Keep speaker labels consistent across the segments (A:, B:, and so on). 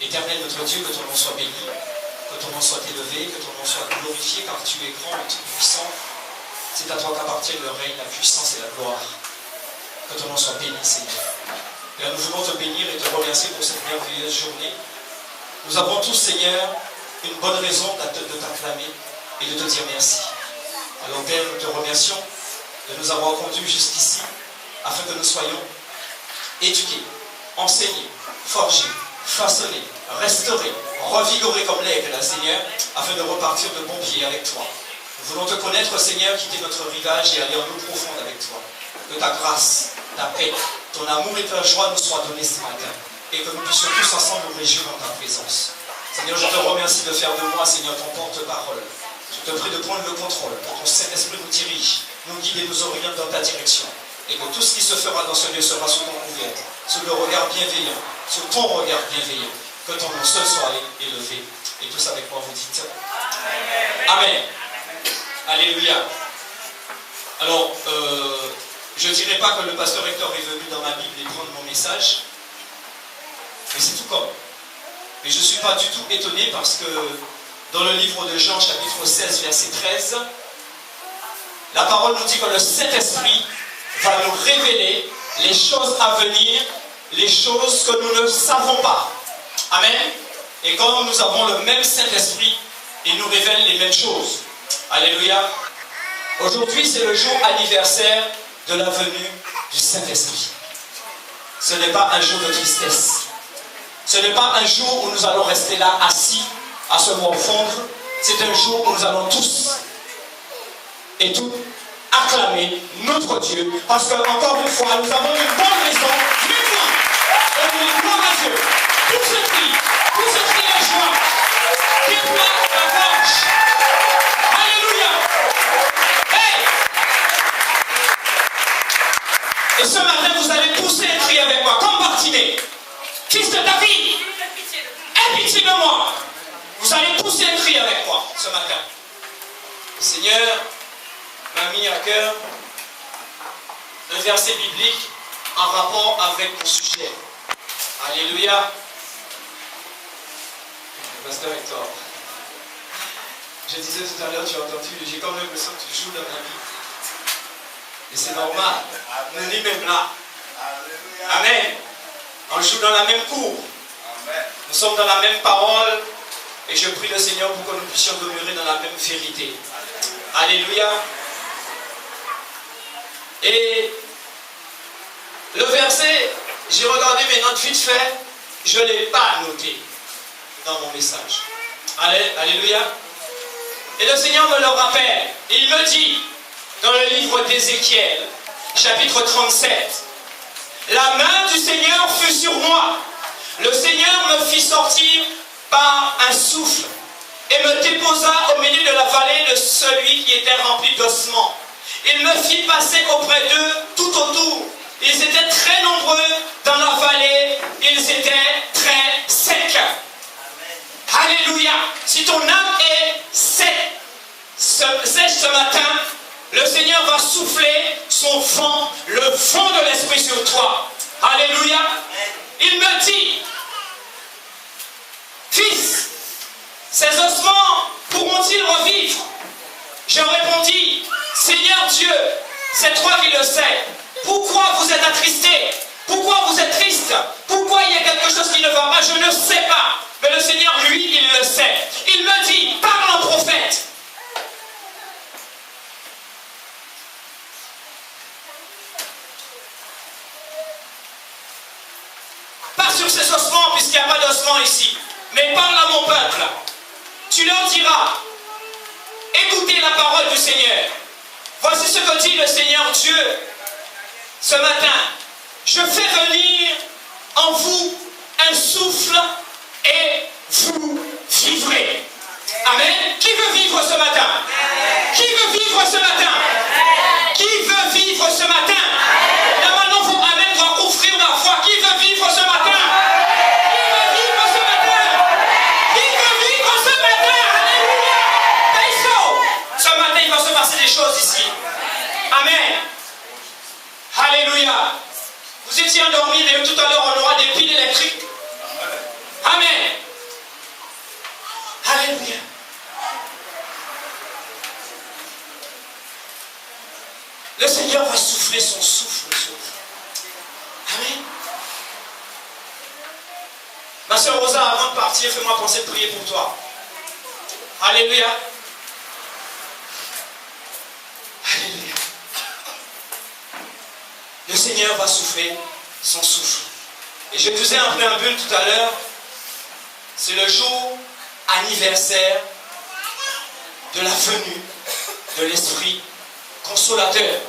A: Éternel notre Dieu, que ton nom soit béni, que ton nom soit élevé, que ton nom soit glorifié, car tu es grand et tout puissant. C'est à toi qu'appartiennent le règne, la puissance et la gloire. Que ton nom soit béni, Seigneur. Et nous voulons te bénir et te remercier pour cette merveilleuse journée. Nous avons tous, Seigneur, une bonne raison de t'acclamer et de te dire merci. Alors Père, nous te remercions de nous avoir conduits jusqu'ici, afin que nous soyons éduqués, enseignés, forgés, façonnés, restaurés, revigorés comme l'aigle, Seigneur, afin de repartir de bon pied avec toi. Nous voulons te connaître, Seigneur, quitter notre rivage et aller en eau profonde avec toi. Que ta grâce, ta paix, ton amour et ta joie nous soient donnés ce matin, et que nous puissions tous ensemble nous réjouir en ta présence. Seigneur, je te remercie de faire de moi, Seigneur, ton porte-parole. Je te prie de prendre le contrôle, que ton Saint-Esprit nous dirige, nous guide et nous oriente dans ta direction. Et que tout ce qui se fera dans ce lieu sera sous ton couvert, sous le regard bienveillant, sous ton regard bienveillant. Que ton nom seul soit élevé. Et tous avec moi vous dites Amen. Alléluia. Alors, je ne dirais pas que le pasteur Hector est venu dans ma Bible et prendre mon message. Mais c'est tout comme. Mais je ne suis pas du tout étonné parce que dans le livre de Jean, chapitre 16, verset 13, la parole nous dit que le Saint-Esprit va nous révéler les choses à venir, les choses que nous ne savons pas. Amen. Et quand nous avons le même Saint-Esprit, il nous révèle les mêmes choses. Alléluia. Aujourd'hui, c'est le jour anniversaire de la venue du Saint-Esprit. Ce n'est pas un jour de tristesse. Ce n'est pas un jour où nous allons rester là assis à se morfondre. C'est un jour où nous allons tous et toutes acclamer notre Dieu. Parce qu'encore une fois, nous avons une bonne raison. Maintenant, on dit gloire à Dieu. Tout ce cri de joie, déploie ta gorge. Alléluia. Hey! Et ce matin, vous allez pousser un cri avec moi, comme Bartimée. Fils de David, aie pitié de moi. Vous allez pousser un cri avec moi ce matin. Le Seigneur m'a mis à cœur un verset biblique en rapport avec mon sujet. Alléluia. Pasteur Hector, je disais tout à l'heure, tu as entendu, j'ai quand même l'impression que tu joues dans ma vie. Et c'est normal. On est même là. Amen. On joue dans la même cour. Nous sommes dans la même parole. Et je prie le Seigneur pour que nous puissions demeurer dans la même vérité. Alléluia. Et le verset, j'ai regardé mes notes vite fait, je ne l'ai pas noté dans mon message. Alléluia. Et le Seigneur me le rappelle. Il me dit, dans le livre d'Ézéchiel, chapitre 37, la main du Seigneur fut sur moi. Le Seigneur me fit sortir par un souffle et me déposa au milieu de la vallée de celui qui était rempli d'ossements. Il me fit passer auprès d'eux tout autour. Ils étaient très nombreux dans la vallée. Ils étaient très secs. Alléluia. Si ton âme est sèche ce matin, le Seigneur va souffler son vent, le vent de l'Esprit sur toi. Alléluia. Il me dit, fils, ces ossements pourront-ils revivre? Je répondis, Seigneur Dieu, c'est toi qui le sais. Pourquoi vous êtes attristé? Pourquoi vous êtes triste? Pourquoi il y a quelque chose qui ne va pas? Je ne sais pas. Mais le Seigneur, lui, il le sait. Il me dit, parle en prophète. Pas sur ces ossements, puisqu'il n'y a pas d'ossements ici. Mais parle à mon peuple. Tu leur diras, écoutez la parole du Seigneur. Voici ce que dit le Seigneur Dieu. Ce matin, je fais venir en vous un souffle et vous vivrez. Amen. Qui veut vivre ce matin? Qui veut vivre ce matin? Qui veut vivre ce matin? Là maintenant, vous Amen doit ouvrir la foi. Qui veut vivre ce matin? Qui veut vivre ce matin? Qui veut vivre ce matin? Alléluia. Ce matin, il va se passer des choses ici. Amen. Alléluia. Vous étiez endormis, mais tout à l'heure, on aura des piles électriques. Amen. Ma soeur Rosa, avant de partir, fais-moi penser de prier pour toi. Alléluia. Alléluia. Le Seigneur va souffler son souffle. Et je vous ai un préambule tout à l'heure. C'est le jour anniversaire de la venue de l'Esprit consolateur.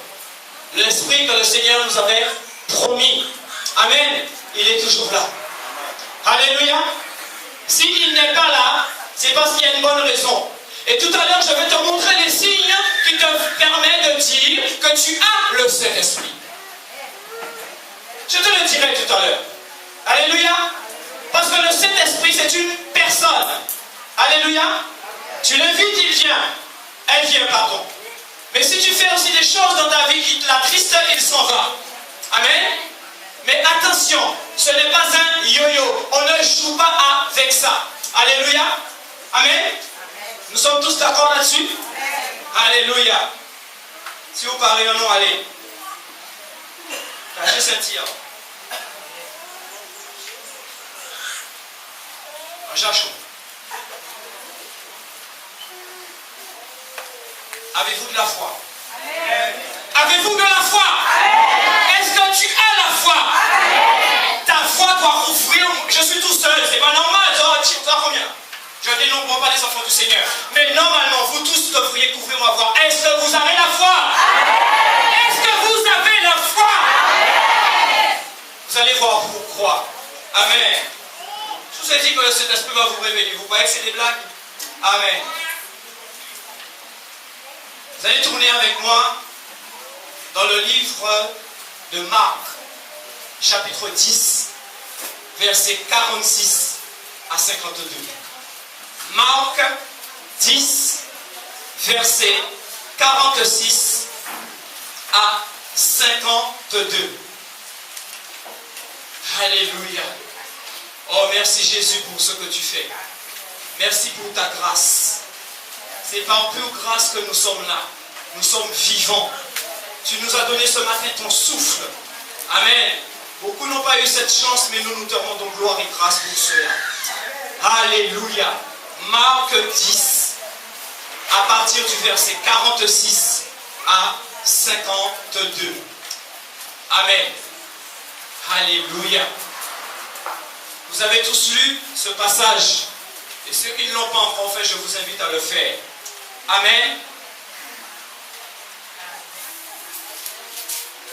A: L'Esprit que le Seigneur nous avait promis. Amen. Il est toujours là. Alléluia. S'il n'est pas là, c'est parce qu'il y a une bonne raison. Et tout à l'heure, je vais te montrer les signes qui te permettent de dire que tu as le Saint-Esprit. Je te le dirai tout à l'heure. Alléluia. Parce que le Saint-Esprit, c'est une personne. Alléluia. Tu l'invites, il vient. Elle vient, pardon. Mais si tu fais aussi des choses dans ta vie qui te l'attristent, il s'en va. Amen. Mais attention, ce n'est pas un yo-yo. On ne joue pas avec ça. Alléluia. Amen. Nous sommes tous d'accord là-dessus? Alléluia. Si vous parlez un nom, allez. Cachez sentir. Un jachou. Avez-vous de la foi? Avez-vous de la foi? Est-ce que tu as la foi? Ta foi doit ouvrir. Je suis tout seul, c'est pas normal. Tu as combien? Je ne dénombre pas les enfants du Seigneur. Mais normalement, vous tous devriez couvrir ma voix. Est-ce que vous avez la foi? Est-ce que vous avez la foi? Vous allez voir pourquoi. Amen. Je vous ai dit que cet esprit va vous révéler. Vous croyez que c'est des blagues? Amen. Vous allez tourner avec moi dans le livre de Marc, chapitre 10, versets 46 à 52. Marc 10, versets 46 à 52. Alléluia. Oh, merci Jésus pour ce que tu fais. Merci pour ta grâce. C'est par pure grâce que nous sommes là. Nous sommes vivants. Tu nous as donné ce matin ton souffle. Amen. Beaucoup n'ont pas eu cette chance, mais nous te rendons gloire et grâce pour cela. Alléluia. Marc 10, à partir du verset 46 à 52. Amen. Alléluia. Vous avez tous lu ce passage. Et ceux qui ne l'ont pas encore fait, je vous invite à le faire. Amen.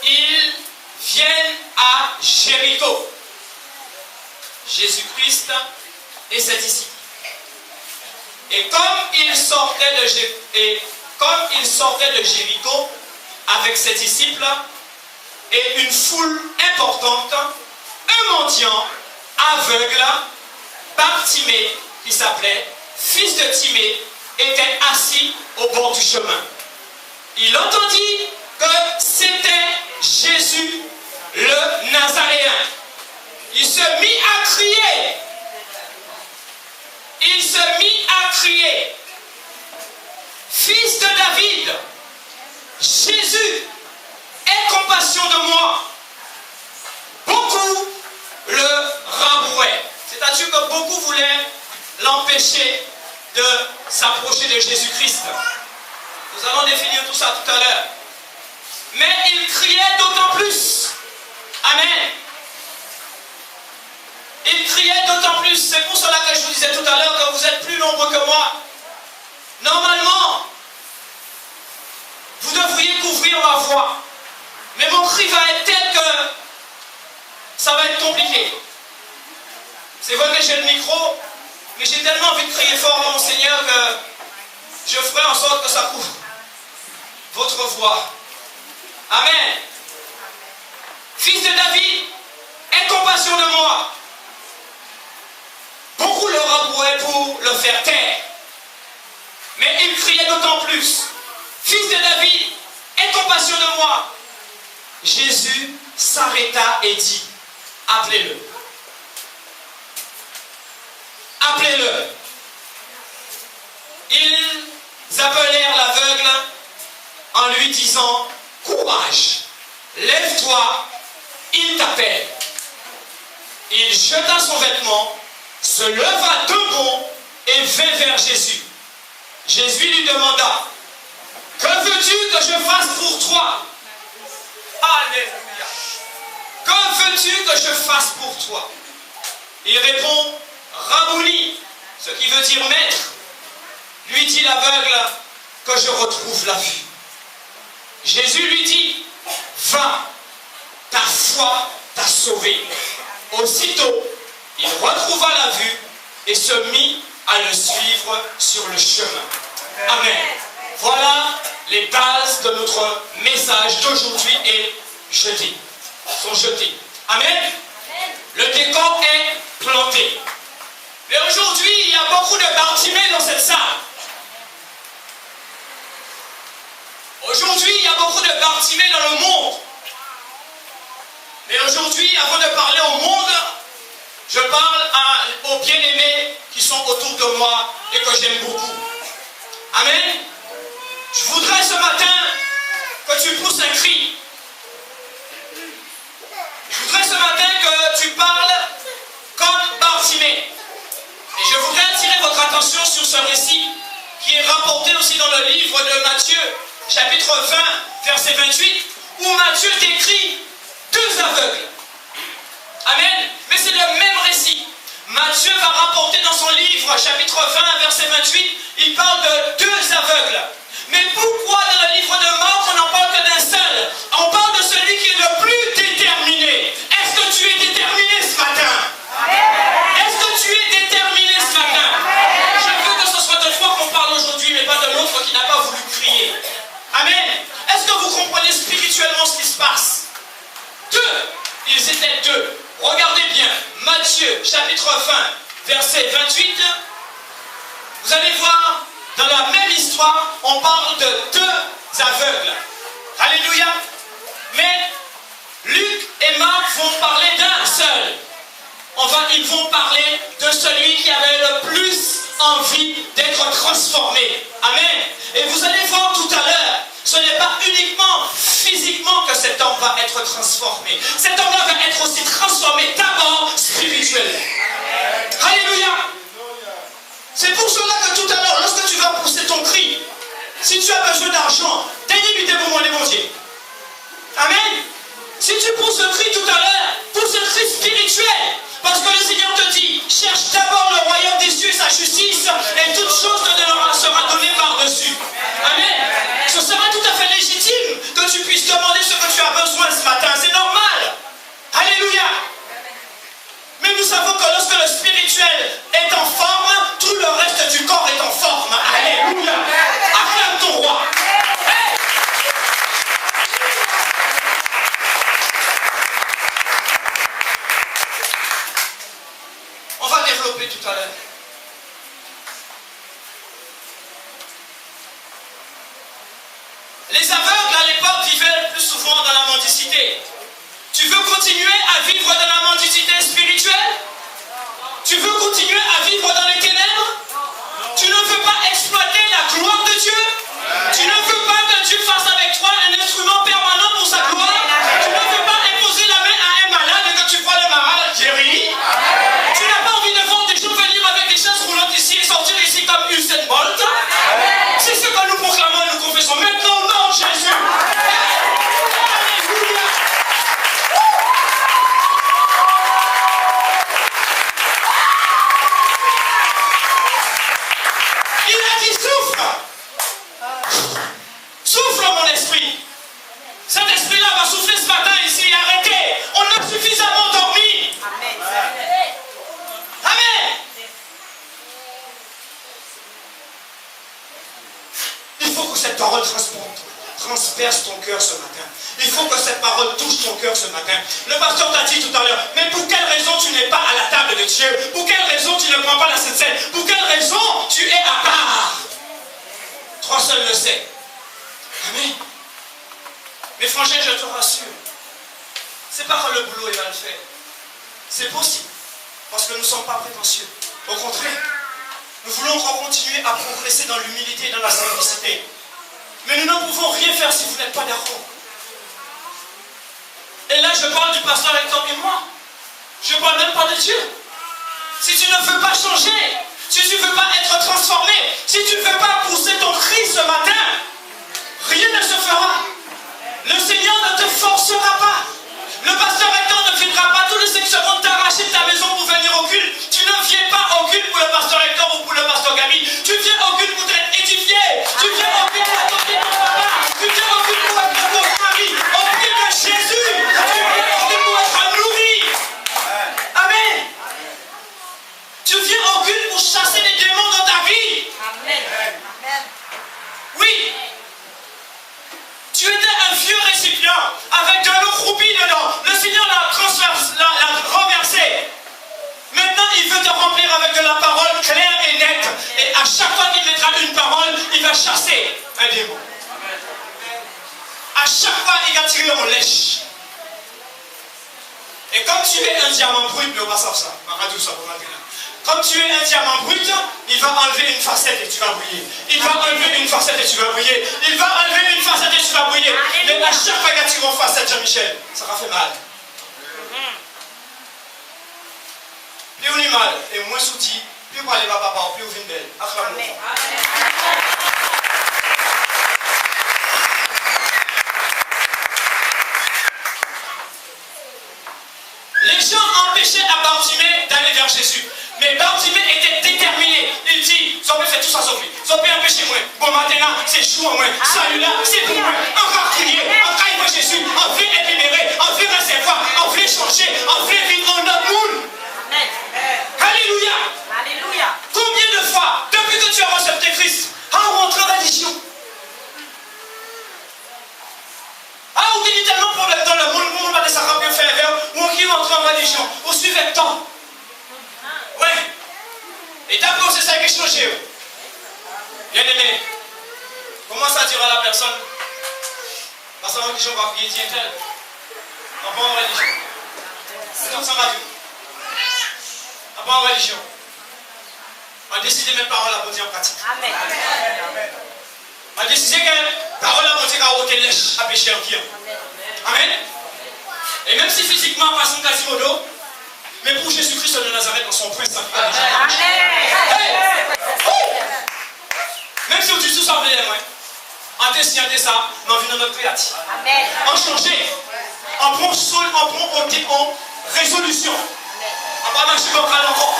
A: Ils viennent à Jéricho. Jésus-Christ et ses disciples. Et comme ils sortaient de Jéricho avec ses disciples et une foule importante, un mendiant aveugle, Bartimée, qui s'appelait fils de Timée, était assis au bord du chemin. Il entendit que c'était Jésus le Nazaréen. Il se mit à crier. Il se mit à crier. Fils de David, Jésus, aie compassion de moi. Beaucoup le rabrouaient. C'est-à-dire que beaucoup voulaient l'empêcher de s'approcher de Jésus-Christ. Nous allons définir tout ça tout à l'heure. Mais il criait d'autant plus. Amen. Il criait d'autant plus. C'est pour cela que je vous disais tout à l'heure que vous êtes plus nombreux que moi. Normalement, vous devriez couvrir ma voix. Mais mon cri va être tel que ça va être compliqué. C'est vrai que j'ai le micro, mais j'ai tellement envie de crier fort à mon Seigneur que je ferai en sorte que ça couvre votre voix. Amen. Fils de David, aie compassion de moi. Beaucoup le rabrouaient pour le faire taire. Mais il criait d'autant plus. Fils de David, aie compassion de moi. Jésus s'arrêta et dit, appelez-le. Appelez-le. Ils appelèrent l'aveugle en lui disant, courage, lève-toi, il t'appelle. Il jeta son vêtement se leva debout et vint vers Jésus. Jésus lui demanda, « Que veux-tu que je fasse pour toi? » Alléluia. « Que veux-tu que je fasse pour toi? » Il répond, « Rabouni », ce qui veut dire maître. Lui dit l'aveugle, « Que je retrouve la vue. » Jésus lui dit, « Va, ta foi t'a sauvé. » Aussitôt, il retrouva la vue et se mit à le suivre sur le chemin. Amen. Voilà les bases de notre message d'aujourd'hui et jeté. Sont jetées. Amen. Le décor est planté. Mais aujourd'hui, il y a beaucoup de Bartimée dans cette salle. Aujourd'hui, il y a beaucoup de Bartimée dans le monde. Mais aujourd'hui, avant de parler au monde, je parle aux bien-aimés qui sont autour de moi et que j'aime beaucoup. Amen. Je voudrais ce matin que tu pousses un cri. Je voudrais ce matin que tu parles comme Bartimée. Et je voudrais attirer votre attention sur ce récit qui est rapporté aussi dans le livre de Matthieu, chapitre 20, verset 28, où Matthieu décrit deux aveugles. Amen. Mais c'est le même récit. Matthieu va rapporter dans son livre, chapitre 20, verset 28, il parle de deux aveugles. Mais pourquoi dans le livre de Marc, on n'en parle que d'un seul? On parle de celui qui est le plus déterminé. Est-ce que tu es déterminé ce matin? Est-ce que tu es déterminé ce matin? Je veux que ce soit de toi qu'on parle aujourd'hui, mais pas de l'autre qui n'a pas voulu crier. Amen. Est-ce que vous comprenez spirituellement ce qui se passe? Deux. Ils étaient deux. Regardez bien. Matthieu, chapitre 20, verset 28. Vous allez voir, dans la même histoire, on parle de deux aveugles. Alléluia. Mais Luc et Marc vont parler d'un seul. Ils vont parler de celui qui avait le plus envie d'être transformé. Amen. Et vous allez voir tout à l'heure, ce n'est pas uniquement physiquement que cet homme va être transformé. Cet homme-là va être aussi transformé d'abord spirituellement. Alléluia. C'est pour cela que tout à l'heure, lorsque tu vas pousser ton cri, si tu as besoin d'argent, t'es limité pour moi les bon Dieu. Amen. Si tu pousses le cri tout à l'heure, pousse le cri spirituel. Parce que le Seigneur te dit, cherche d'abord le royaume des cieux et sa justice, et toute chose te sera donnée par-dessus. Amen. Ce sera tout à fait légitime que tu puisses demander ce que tu as besoin ce matin. C'est normal. Alléluia. Mais nous savons que lorsque le spirituel est en forme, tout le reste du corps est en forme. Alléluia. Acclame ton roi. On va développer tout à l'heure. Les aveugles à l'époque vivaient plus souvent dans la mendicité. Tu veux continuer à vivre dans la mendicité spirituelle? Tu veux continuer à vivre dans les ténèbres? Tu ne veux pas exploiter la gloire de Dieu? Tu ne veux pas que Dieu fasse avec toi un instrument permanent pour sa gloire? Tu ne veux pas imposer la main à un malade et que tu vois le malade guéri? Tu n'as pas envie de voir des gens venir avec des chaises roulantes ici et sortir ici comme Usain Bolt? C'est ce que nous proclamons et nous confessons maintenant au nom de Jésus. Alléluia. Il a dit souffle. Souffle mon esprit. Cet esprit-là va souffler ce matin ici et arrêter. On a suffisamment dormi. Amen. Il faut que cette parole transperce ton cœur ce matin. Il faut que cette parole touche ton cœur ce matin. Le pasteur t'a dit tout à l'heure, mais pour quelle raison tu n'es pas à la table de Dieu? Pour quelle raison tu ne prends pas la Sainte Seine? Pour quelle raison tu es à part? Toi seul le sais. Amen. Mais frangin, je te rassure, c'est pas que le boulot est mal fait. C'est possible. Parce que nous ne sommes pas prétentieux. Au contraire, nous voulons encore continuer à progresser dans l'humilité et dans la simplicité. Mais nous ne pouvons rien faire si vous n'êtes pas d'accord. Et là, je parle du pasteur Hector et moi. Je ne parle même pas de Dieu. Si tu ne veux changer, si tu ne veux pas être transformé, si tu ne veux pas pousser ton cri ce matin, rien ne se fera. Le Seigneur ne te forcera pas. Le pasteur recteur ne viendra pas tous les 5 secondes t'arracher de ta maison pour venir au culte. Tu ne viens pas au culte pour le pasteur recteur ou pour le pasteur Gabi. Tu viens au culte pour être édifié. Tu viens au culte pour adopter ton papa. Tu viens au culte pour être ton mari. Au pied de Jésus. Tu viens au culte pour être nourri. Amen. Tu viens au culte pour chasser les démons dans ta vie. Amen. Oui. Tu étais un vieux récipient avec de l'eau croupie dedans. Le Seigneur l'a renversé. Maintenant, il veut te remplir avec de la parole claire et nette. Et à chaque fois qu'il mettra une parole, il va chasser un démon. À chaque fois, il va tirer en lèche. Et comme tu es un diamant brut, mais on va savoir ça. Comme tu es un diamant brut, il va enlever une facette et tu vas briller. Il va enlever une facette et tu vas briller. Il va enlever une facette et tu vas briller. Mais à chaque fois qu'il tire en facette, Jean-Michel, ça va faire mal. Plus on est mal et moins soutien, plus on va aller à papa, plus on vient belle. Acclame-nous. Les gens empêchaient à Bartimée d'aller vers Jésus. Mais Bartimée était déterminé. Il dit, vous avez fait tout ça sauf lui. Vous avez empêché moi. Bon maintenant, c'est chou en moi. Celui-là, c'est pour moi. Encore crier, encore il veut Jésus. On veut être libéré, on veut recevoir, on veut changer, on veut vivre en notre monde. Alléluia. Alléluia. Combien de fois, depuis que tu as reçu Christ, on rentre en religion? Ou qu'il y a tellement de problèmes dans le monde, où on va des sacraments faire, ou qui rentre en religion, ou suivez le temps. Ouais. Et d'abord, c'est ça qui a changé. Bien aimé, commence à dire à la personne, parce que religion va prier, tiens tel. On pas en religion. C'est comme ça, radio. On pas en religion. On a décidé de mettre parole à Dieu en pratique. Amen. On a décidé que parole à Dieu a ôté lèche à pécher en pierre. Amen. Et même si physiquement, passons Quasimodo, mais pour Jésus-Christ de Nazareth, dans son prince. Même si on dit tout ça, on décide ça, mais on vit dans notre créatif. On change, on prend résolution. On va marcher comme ça encore.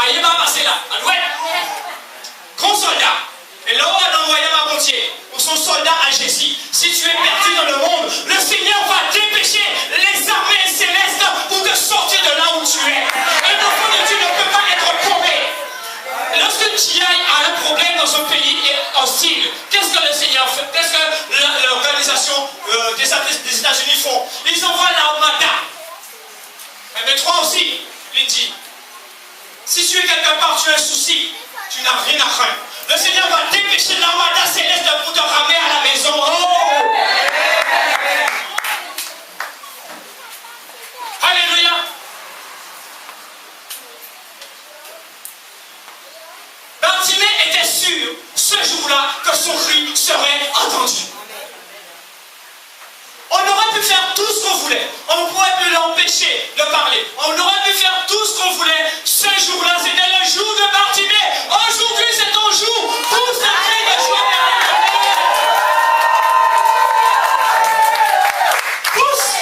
A: Aïe, va passer là. Grand soldat. Et là, on a envoyé ma pontier pour son soldat à Jésus. Si tu es perdu dans le monde, le Seigneur va dépêcher les armées célestes pour te sortir de là où tu es. Un enfant de Dieu ne peut pas être paumé. Lorsque tu as un problème dans un pays hostile, qu'est-ce que le Seigneur fait? Qu'est-ce que l'organisation des États-Unis font? Ils envoient l'armada. Mais toi aussi, Lindy, si tu es quelque part, tu as un souci, tu n'as rien à craindre. Le Seigneur va dépêcher l'armada céleste pour te ramener à la maison. Oh! Alléluia! Bartimée était sûr, ce jour-là, que son cri serait entendu. On aurait pu faire tout ce qu'on voulait. On pourrait pu l'empêcher de parler. On aurait pu faire tout ce qu'on voulait. Ce jour-là, c'était le jour de Bartimée. Aujourd'hui, c'est ton jour. Pousse un cri de joie. Pousse.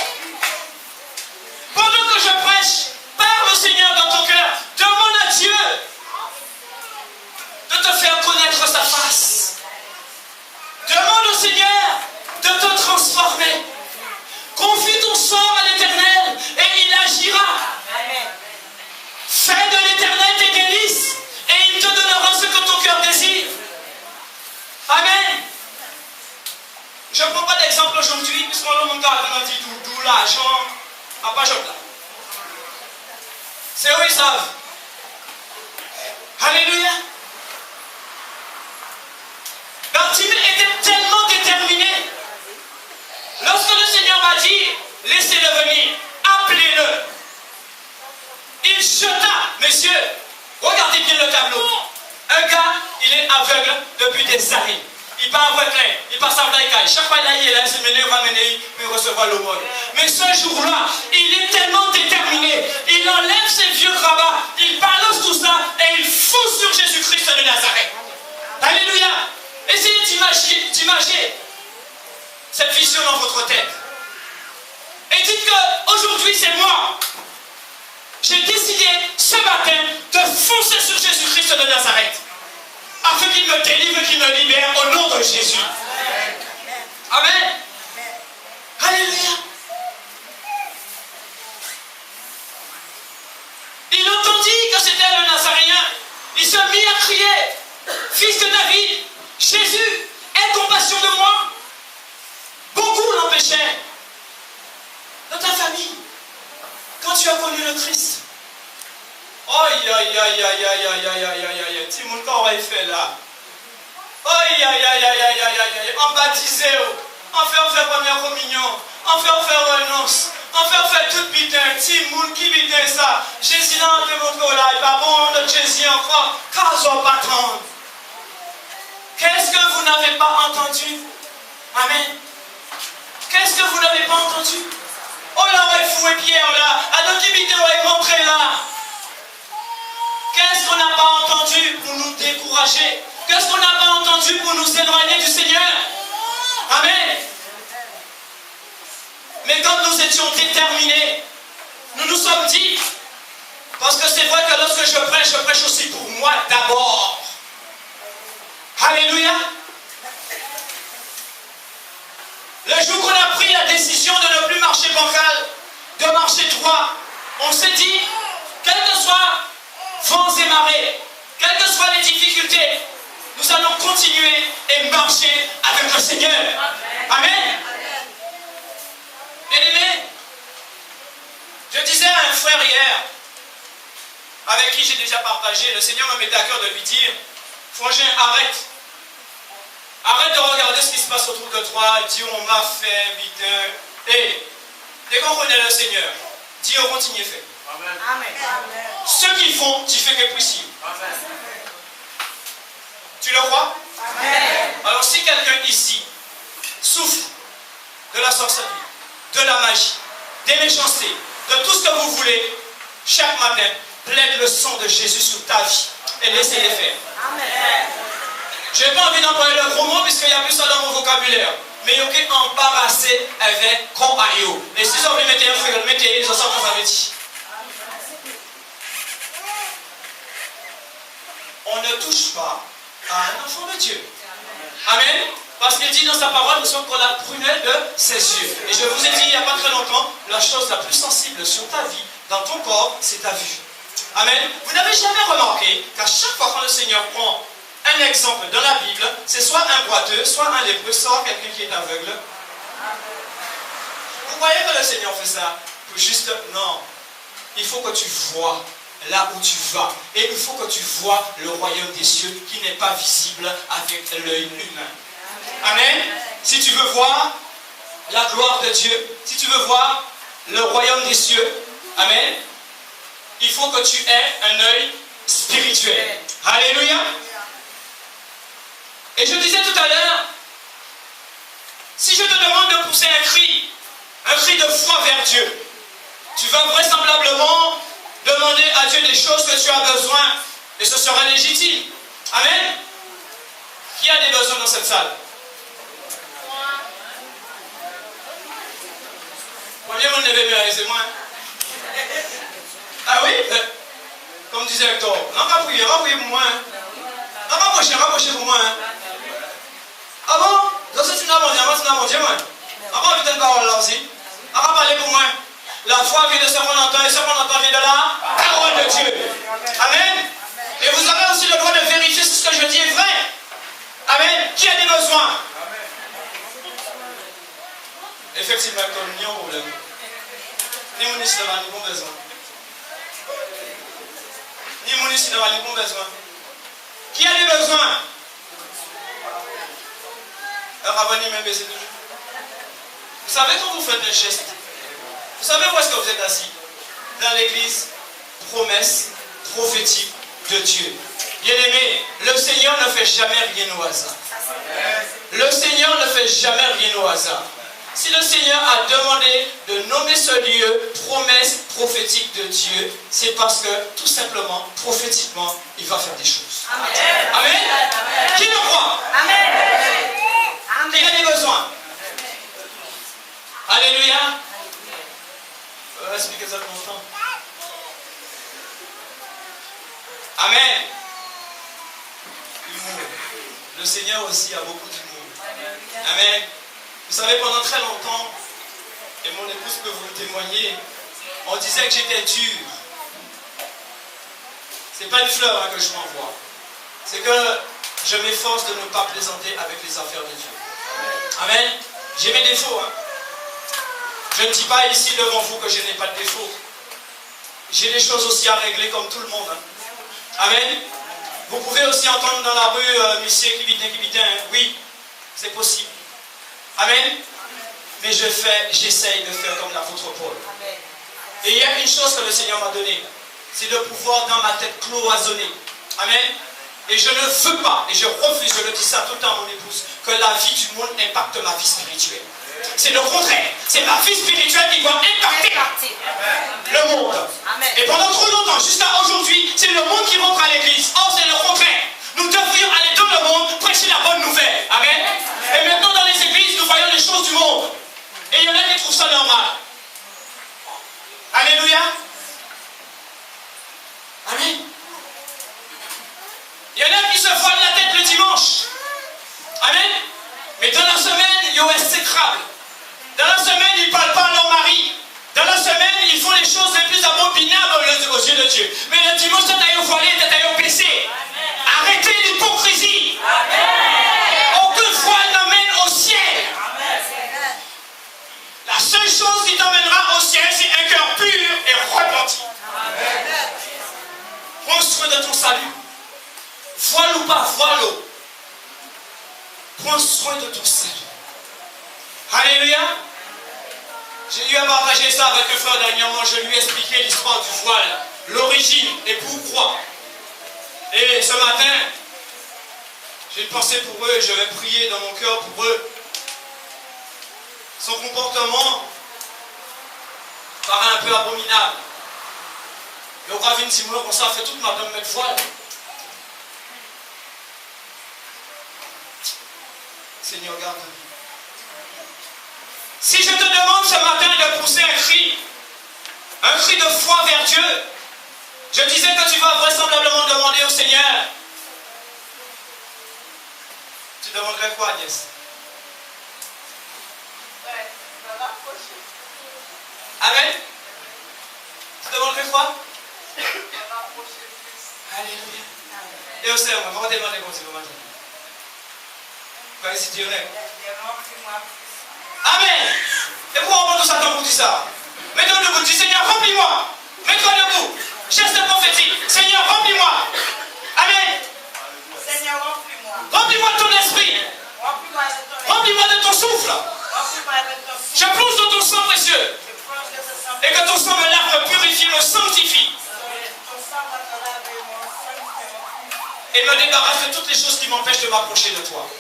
A: Pendant que je prêche, parle, Seigneur, dans ton cœur. Demande à Dieu de te faire connaître sa face. Demande au Seigneur de te transformer. Confie ton sort à l'Éternel et il agira. Amen. Fais de l'Éternel tes délices et il te donnera ce que ton cœur désire. Amen. Je ne prends pas d'exemple aujourd'hui, puisqu'on a dit d'où l'argent à pas là. C'est eux, ils savent. Alléluia. Bartimée était tellement déterminé. Lorsque le Seigneur m'a dit, laissez-le venir, appelez-le. Il jeta, messieurs, regardez bien le tableau. Un gars, il est aveugle depuis des années. Il part avec l'air, il passe à la chaque fois il est là, il se mène, il va mener, il recevoir l'aumône. Mais ce jour-là, il est tellement déterminé, il enlève ses vieux crabats, il balance tout ça. d'imager cette vision dans votre tête. Et dites que aujourd'hui c'est moi. J'ai décidé ce matin de foncer sur Jésus-Christ de Nazareth. Afin qu'il me délivre, qu'il me libère au nom de Jésus. Amen. Alléluia. Il entendit que c'était le Nazaréen. Il se mit à crier, fils de David, Jésus, aie compassion de moi. Beaucoup l'empêchaient. Dans ta famille, quand tu as connu le Christ, aïe, aïe, aïe, aïe, aïe, aïe, aïe, aïe, aïe, aïe, petit monde, qu'est-ce qu'on va faire là? Aïe, aïe, aïe, aïe, aïe, aïe, aïe, on baptisé, on fait première communion, on fait renonce, on fait tout bitin, petit monde qui bitin ça. Jésus là, on te montre là, il pas bon, notre Jésus encore, car on va attendre. Qu'est-ce que vous n'avez pas entendu? Amen. Qu'est-ce que vous n'avez pas entendu? Oh là, on va fouer Pierre là, à notre qui on va montrer là. Qu'est-ce qu'on n'a pas entendu pour nous décourager? Qu'est-ce qu'on n'a pas entendu pour nous éloigner du Seigneur? Amen. Mais quand nous étions déterminés, nous nous sommes dit, parce que c'est vrai que lorsque je prêche aussi pour moi d'abord. Alléluia. Le jour qu'on a pris la décision de ne plus marcher bancal, de marcher droit, on s'est dit, quels que soient vents et marées, quelles que soient les difficultés, nous allons continuer et marcher avec le Seigneur. Amen. Bien-aimé, je disais à un frère hier, avec qui j'ai déjà partagé, le Seigneur me mettait à cœur de lui dire, frangin, arrête. Arrête de regarder ce qui se passe autour de toi, dire on m'a fait, bitin. Et dès qu'on connaît le Seigneur, dis on continue fait. Amen. Amen. Ceux qui font, tu fais que possible. Amen. Tu le crois? Amen. Alors si quelqu'un ici souffre de la sorcellerie, de la magie, des méchancetés, de tout ce que vous voulez, chaque matin, plaide le sang de Jésus sur ta vie et laissez-les faire. Amen. Je n'ai pas envie d'employer le gros mot puisqu'il n'y a plus ça dans mon vocabulaire. Mais il y a embarrassé avec con aïe. Et si vous mettez un frère, mettez les ensemble qu'on avait dit. On ne touche pas à un enfant de Dieu. Amen. Parce qu'il dit dans sa parole, nous sommes comme la prunelle de ses yeux. Et je vous ai dit il n'y a pas très longtemps, la chose la plus sensible sur ta vie, dans ton corps, c'est ta vue. Amen. Vous n'avez jamais remarqué qu'à chaque fois que le Seigneur prend un exemple dans la Bible, c'est soit un boiteux, soit un lépreux, soit quelqu'un qui est aveugle. Vous croyez que le Seigneur fait ça pour juste... Non. Il faut que tu vois là où tu vas. Et il faut que tu vois le royaume des cieux qui n'est pas visible avec l'œil humain. Amen. Si tu veux voir la gloire de Dieu, si tu veux voir le royaume des cieux, amen, il faut que tu aies un œil spirituel. Alléluia. Et je disais tout à l'heure, si je te demande de pousser un cri de foi vers Dieu, tu vas vraisemblablement demander à Dieu des choses que tu as besoin, et ce sera légitime. Amen. Qui a des besoins dans cette salle? Premier monde ne veut mieux, c'est moi. Ah oui? Comme disait Hector, on va prier pour moi. On va rapprocher pour moi. Ah bon? Donc si tu n'as mon Dieu, moi. On va inviter une parole là aussi. On va parler pour moi. La foi vient de ce qu'on entend et ce qu'on entend vient de la parole de Dieu. Amen. Et vous avez aussi le droit de vérifier si ce que je dis est vrai. Amen. Qui a des besoins? Effectivement, il n'y a pas de problème. Ni mon ici n'a pas besoin. Ni mon ici n'a pas besoin. Qui a des besoins? Vous savez quand vous faites un geste, vous savez où est-ce que vous êtes assis? Dans l'église, promesse prophétique de Dieu. Bien-aimé, le Seigneur ne fait jamais rien au hasard. Le Seigneur ne fait jamais rien au hasard. si le Seigneur a demandé de nommer ce lieu promesse prophétique de Dieu, c'est parce que, tout simplement, prophétiquement, il va faire des choses.
B: Amen.
A: Amen.
B: Amen.
A: Qui le croit?
B: Amen.
A: Qui a des besoins? Alléluia. On va expliquer ça longtemps. Amen. Humour. Le Seigneur aussi a beaucoup d'humour. Amen. Vous savez, pendant très longtemps, et mon épouse peut vous le témoigner, on disait que j'étais dur. C'est pas une fleur hein, que je m'envoie. C'est que je m'efforce de ne pas plaisanter avec les affaires de Dieu. Amen. J'ai mes défauts. Hein. Je ne dis pas ici devant vous que je n'ai pas de défauts. J'ai des choses aussi à régler comme tout le monde. Hein. Amen. Vous pouvez aussi entendre dans la rue Monsieur Kibitin. Hein. Oui, c'est possible. Amen. Mais j'essaye de faire comme l'apôtre Paul. Et il y a une chose que le Seigneur m'a donnée. C'est de pouvoir dans ma tête cloisonner. Amen. Et je ne veux pas, et je refuse, je le dis ça tout le temps à mon épouse, que la vie du monde impacte ma vie spirituelle. C'est le contraire. C'est ma vie spirituelle qui doit impacter le monde. Amen. Et pendant trop longtemps, jusqu'à aujourd'hui, c'est le monde qui rentre à l'église. Or, c'est le contraire. Nous devrions aller dans le monde, prêcher la bonne nouvelle. Amen. Et maintenant, dans les églises, nous voyons les choses du monde. Et il y en a qui trouvent ça normal. Alléluia. Amen. Il y en a qui se voilent la tête le dimanche. Amen. Mais dans la semaine, ils sont exécrables. Dans la semaine, ils ne parlent pas à leur mari. Dans la semaine, ils font les choses les plus abominables aux yeux de Dieu. Mais le dimanche, tu as voilé, tu as baissé. Arrêtez l'hypocrisie. Aucun voile n'emmène au ciel. La seule chose qui t'emmènera au ciel, c'est un cœur pur et repenti. Prends soin de ton salut. Voile ou pas voile. Prends soin de ton salut. Alléluia. J'ai eu à partager ça avec le frère dernièrement. Je lui ai expliqué l'histoire du voile, l'origine et pourquoi. Et ce matin, j'ai une pensée pour eux et je vais prier dans mon cœur pour eux. Son comportement paraît un peu abominable. Et au Ravine Zimmer, on s'en fait toute madame mettre voile. Seigneur, garde. Si je te demande ce matin de pousser un cri de foi vers Dieu, je disais que tu vas vraisemblablement demander au Seigneur. Tu demanderais quoi, Agnès? Amen. Tu demanderais quoi? Alléluia. Et au Seigneur, on va demander comme ça. Vas-y, si tu en es. Amen. Et pourquoi on s'attend pour dire ça? Mets-toi debout, dis Seigneur, remplis-moi. Mets-toi debout. Geste prophétique. Seigneur, remplis-moi. Amen.
B: Seigneur, remplis-moi.
A: Remplis-moi de ton esprit. Remplis-moi de ton souffle. Je plonge dans ton sang précieux. Et que ton sang me lave, me purifie, me sanctifie. Et me débarrasse de toutes les choses qui m'empêchent de m'approcher de toi.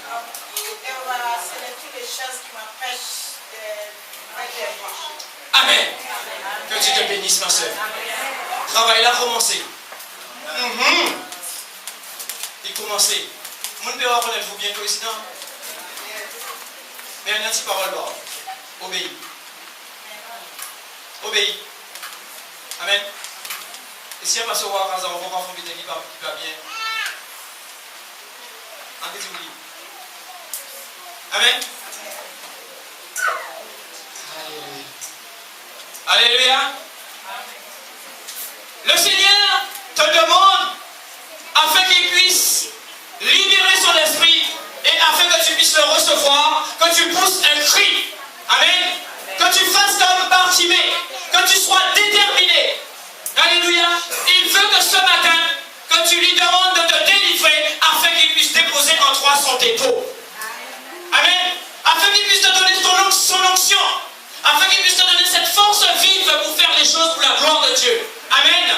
A: Amen. Que Dieu te bénisse, ma soeur. Travail là, commencez. Et commencez. Mon père, connaître-vous bientôt ici, non? Mais un petit parole là. Obéis. Obéis. Amen. Et si on va se voir à on va voir qui va bien. En petit vous. Amen. Alléluia. Le Seigneur te demande afin qu'il puisse libérer son esprit et afin que tu puisses le recevoir, que tu pousses un cri. Amen. Que tu fasses comme Bartimée, que tu sois déterminé. Alléluia. Il veut que ce matin, que tu lui demandes de te délivrer afin qu'il puisse déposer en toi son dépôt. Amen. Afin qu'il puisse te donner son onction. Afin qu'il puisse te donner cette force vive pour faire les choses pour la gloire de Dieu. Amen.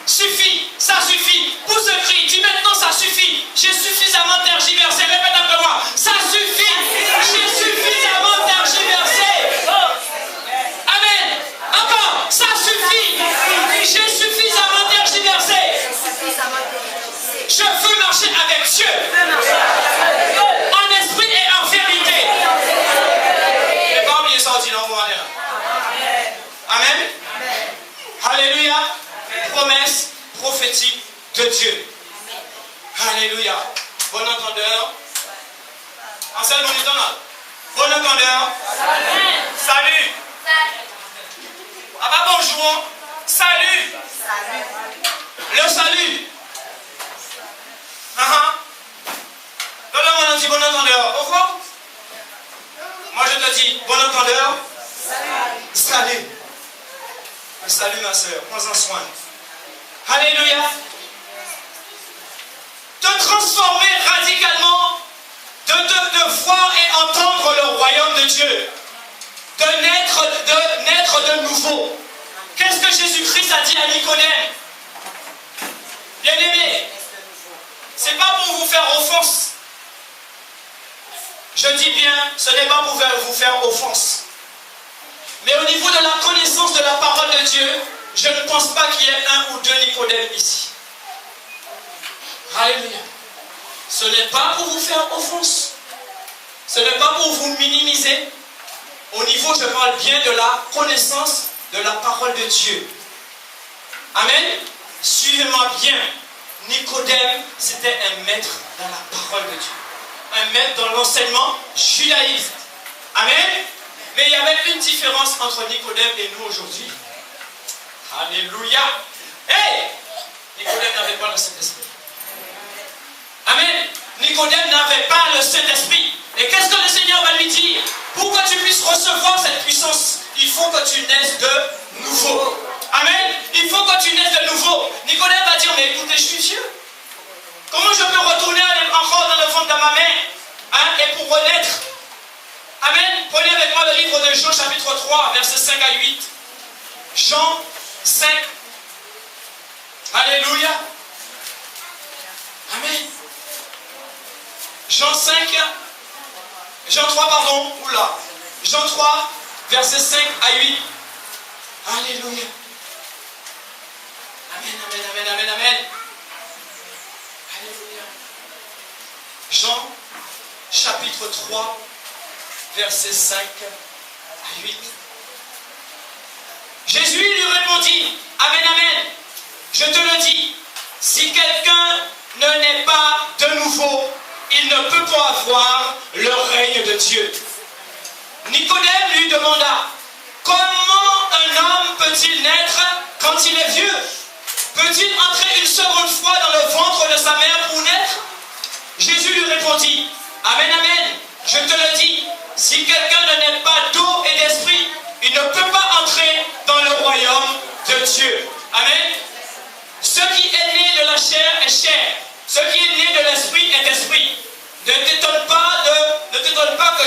A: Suffit, ça suffit. Pousse un cri, dis maintenant ça suffit. J'ai suffisamment tergiversé, répète après moi. Ça suffit. J'ai suffisamment tergiversé. tergiverser. Amen. Encore, ça suffit. J'ai suffisamment tergiversé. Je veux marcher avec Dieu. En esprit et en vérité. Ne pas oublier ça, dit non, Amen. Alléluia. Promesse prophétique de Dieu. Alléluia. Bon entendeur. En seul bon entendeur. Bon entendeur. Salut. Ah bah bonjour. Salut. Le salut. Dans le monde on dit bon entendeur. Au revoir. Moi je te dis bon entendeur. Salut. Salut ma soeur. Prends-en soin. Alléluia. De transformer radicalement, de voir et entendre le royaume de Dieu, de naître de nouveau. Qu'est-ce que Jésus-Christ a dit à Nicodème? Bien-aimé, ce n'est pas pour vous faire offense. Je dis bien, ce n'est pas pour vous faire offense. Mais au niveau de la connaissance de la parole de Dieu, je ne pense pas qu'il y ait un ou deux Nicodème ici. Alléluia. Ce n'est pas pour vous faire offense. Ce n'est pas pour vous minimiser. Au niveau, je parle bien de la connaissance de la parole de Dieu. Amen. Suivez-moi bien. Nicodème, c'était un maître dans la parole de Dieu. Un maître dans l'enseignement judaïste. Amen. Mais il y avait une différence entre Nicodème et nous aujourd'hui. Alléluia. Hey! Nicodème n'avait pas le Saint-Esprit. Amen. Nicodème n'avait pas le Saint-Esprit. Et qu'est-ce que le Seigneur va lui dire? Pour que tu puisses recevoir cette puissance, il faut que tu naisses de nouveau. Amen. Il faut que tu naisses de nouveau. Nicodème va dire, mais écoutez, je suis vieux. Comment je peux retourner encore dans le ventre de ma mère et pour renaître? Amen. Prenez avec moi le livre de Jean chapitre 3, versets 5 à 8. Jean 5. Alléluia. Amen. Jean 3, pardon. Oula. Jean 3, versets 5 à 8. Alléluia. Amen, amen, amen, amen, amen. Alléluia. Jean chapitre 3, versets 5 à 8. Jésus lui répondit, amen, amen, je te le dis, si quelqu'un ne naît pas de nouveau, il ne peut pas avoir le règne de Dieu. Nicodème lui demanda, comment un homme peut-il naître quand il est vieux? Peut-il entrer une seconde fois dans le ventre de sa mère pour naître? Jésus lui répondit, amen, amen, je te le dis, si quelqu'un ne naît pas d'eau et d'esprit, il ne peut pas entrer dans le royaume de Dieu. Amen. Ce qui est né de la chair est chair. Ce qui est né de l'esprit est esprit. Ne t'étonne pas que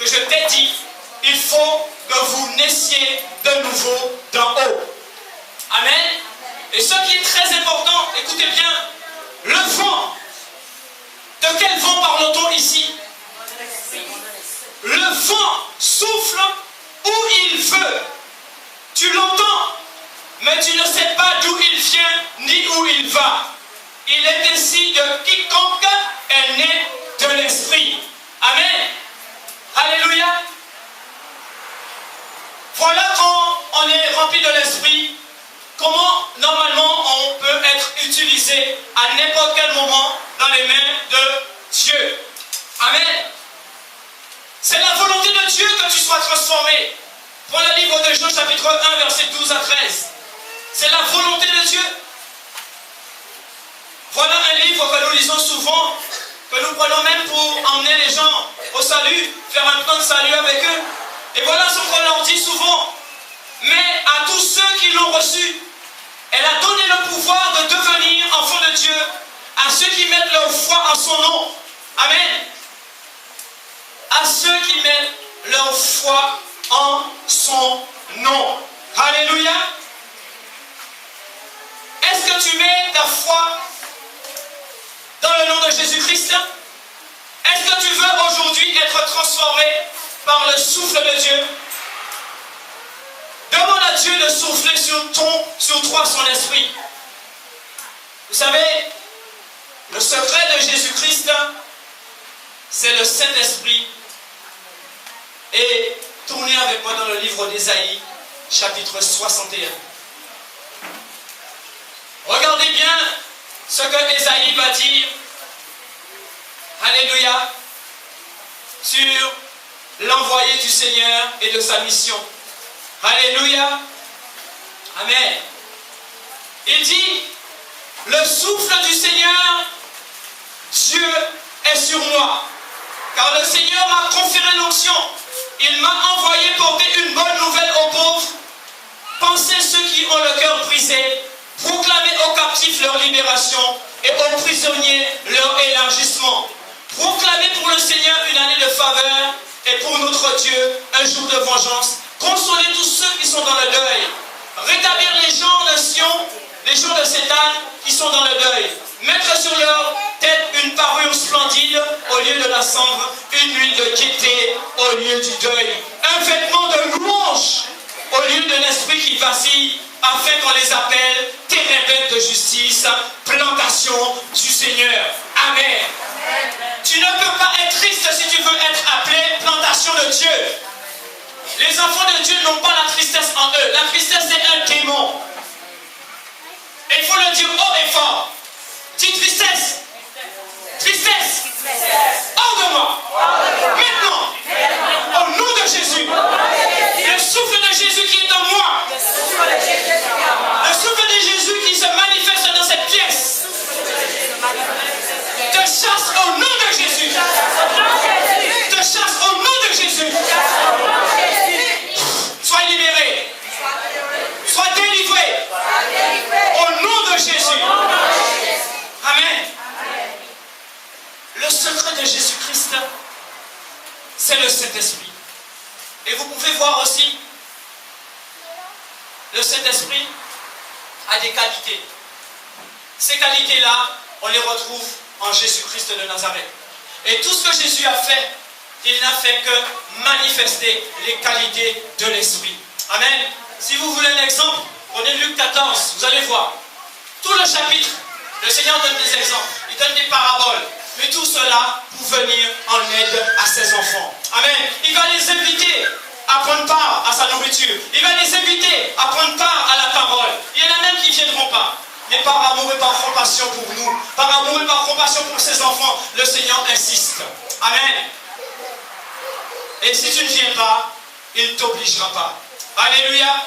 A: je t'ai dit, il faut que vous naissiez de nouveau d'en haut. Amen. Et ce qui est très important, écoutez bien, le vent. De quel vent parle-t-on ici? Le vent souffle où il veut. Tu l'entends, mais tu ne sais pas d'où il vient ni où il va. Il est ainsi de quiconque est né de l'esprit. Amen. Alléluia. Voilà quand on est rempli de l'esprit, comment normalement on peut être utilisé à n'importe quel moment dans les mains de Dieu. Amen. C'est la volonté de Dieu que tu sois transformé. Prends le livre de Jean chapitre 1 verset 12 à 13. C'est la volonté de Dieu. Voilà un livre que nous lisons souvent, que nous prenons même pour emmener les gens au salut, faire un plan de salut avec eux. Et voilà ce qu'on leur dit souvent. Mais à tous ceux qui l'ont reçu, elle a donné le pouvoir de devenir enfants de Dieu, à ceux qui mettent leur foi en son nom. Amen. À ceux qui mettent leur foi en son nom. Alléluia. Est-ce que tu mets ta foi dans le nom de Jésus-Christ? Est-ce que tu veux aujourd'hui être transformé par le souffle de Dieu. Demande à Dieu de souffler sur toi son esprit. Vous savez, le secret de Jésus-Christ, c'est le Saint-Esprit. Et tournez avec moi dans le livre d'Ésaïe, chapitre 61. Regardez bien ce que Ésaïe va dire. Alléluia. Sur l'envoyé du Seigneur et de sa mission. Alléluia. Amen. Il dit, le souffle du Seigneur, Dieu est sur moi. Car le Seigneur m'a conféré l'onction. Il m'a envoyé porter une bonne nouvelle aux pauvres, panser ceux qui ont le cœur brisé, proclamer aux captifs leur libération et aux prisonniers leur élargissement. Proclamer pour le Seigneur une année de faveur et pour notre Dieu un jour de vengeance. Consoler tous ceux qui sont dans le deuil. Rétablir les gens de Sion, les gens de Sétan qui sont dans le deuil. Mettre sur leur tête une parure splendide au lieu de la cendre, une huile de gaieté au lieu du deuil. Un vêtement de louange au lieu d'un esprit qui vacille, afin qu'on les appelle térébintes de justice, plantation du Seigneur. Amen. Tu ne peux pas être triste si tu veux être appelé plantation de Dieu. Les enfants de Dieu n'ont pas la tristesse en eux. La tristesse, c'est un démon. Et il faut le dire haut et fort. Dis tristesse. Tristesse. Hors de moi. Maintenant. Au nom de Jésus. Le souffle de Jésus qui est en moi. Le souffle de Jésus qui se manifeste dans cette pièce. Te chasse au nom de Jésus. Te chasse au nom de Jésus. Sois libéré. Sois délivré. Au nom de Jésus. Amen. Le secret de Jésus-Christ, c'est le Saint-Esprit. Et vous pouvez voir aussi, le Saint-Esprit a des qualités. Ces qualités-là, on les retrouve en Jésus-Christ de Nazareth. Et tout ce que Jésus a fait, il n'a fait que manifester les qualités de l'Esprit. Amen. Si vous voulez un exemple, prenez Luc 14, vous allez voir. Tout le chapitre, le Seigneur donne des exemples, il donne des paraboles. Mais tout cela pour venir en aide à ses enfants. Amen. Il va les inviter à prendre part à sa nourriture. Il va les inviter à prendre part à la parole. Il y en a même qui ne viendront pas. Mais par amour et par compassion pour nous, par amour et par compassion pour ses enfants, le Seigneur insiste. Amen. Et si tu ne viens pas, il ne t'obligera pas. Alléluia.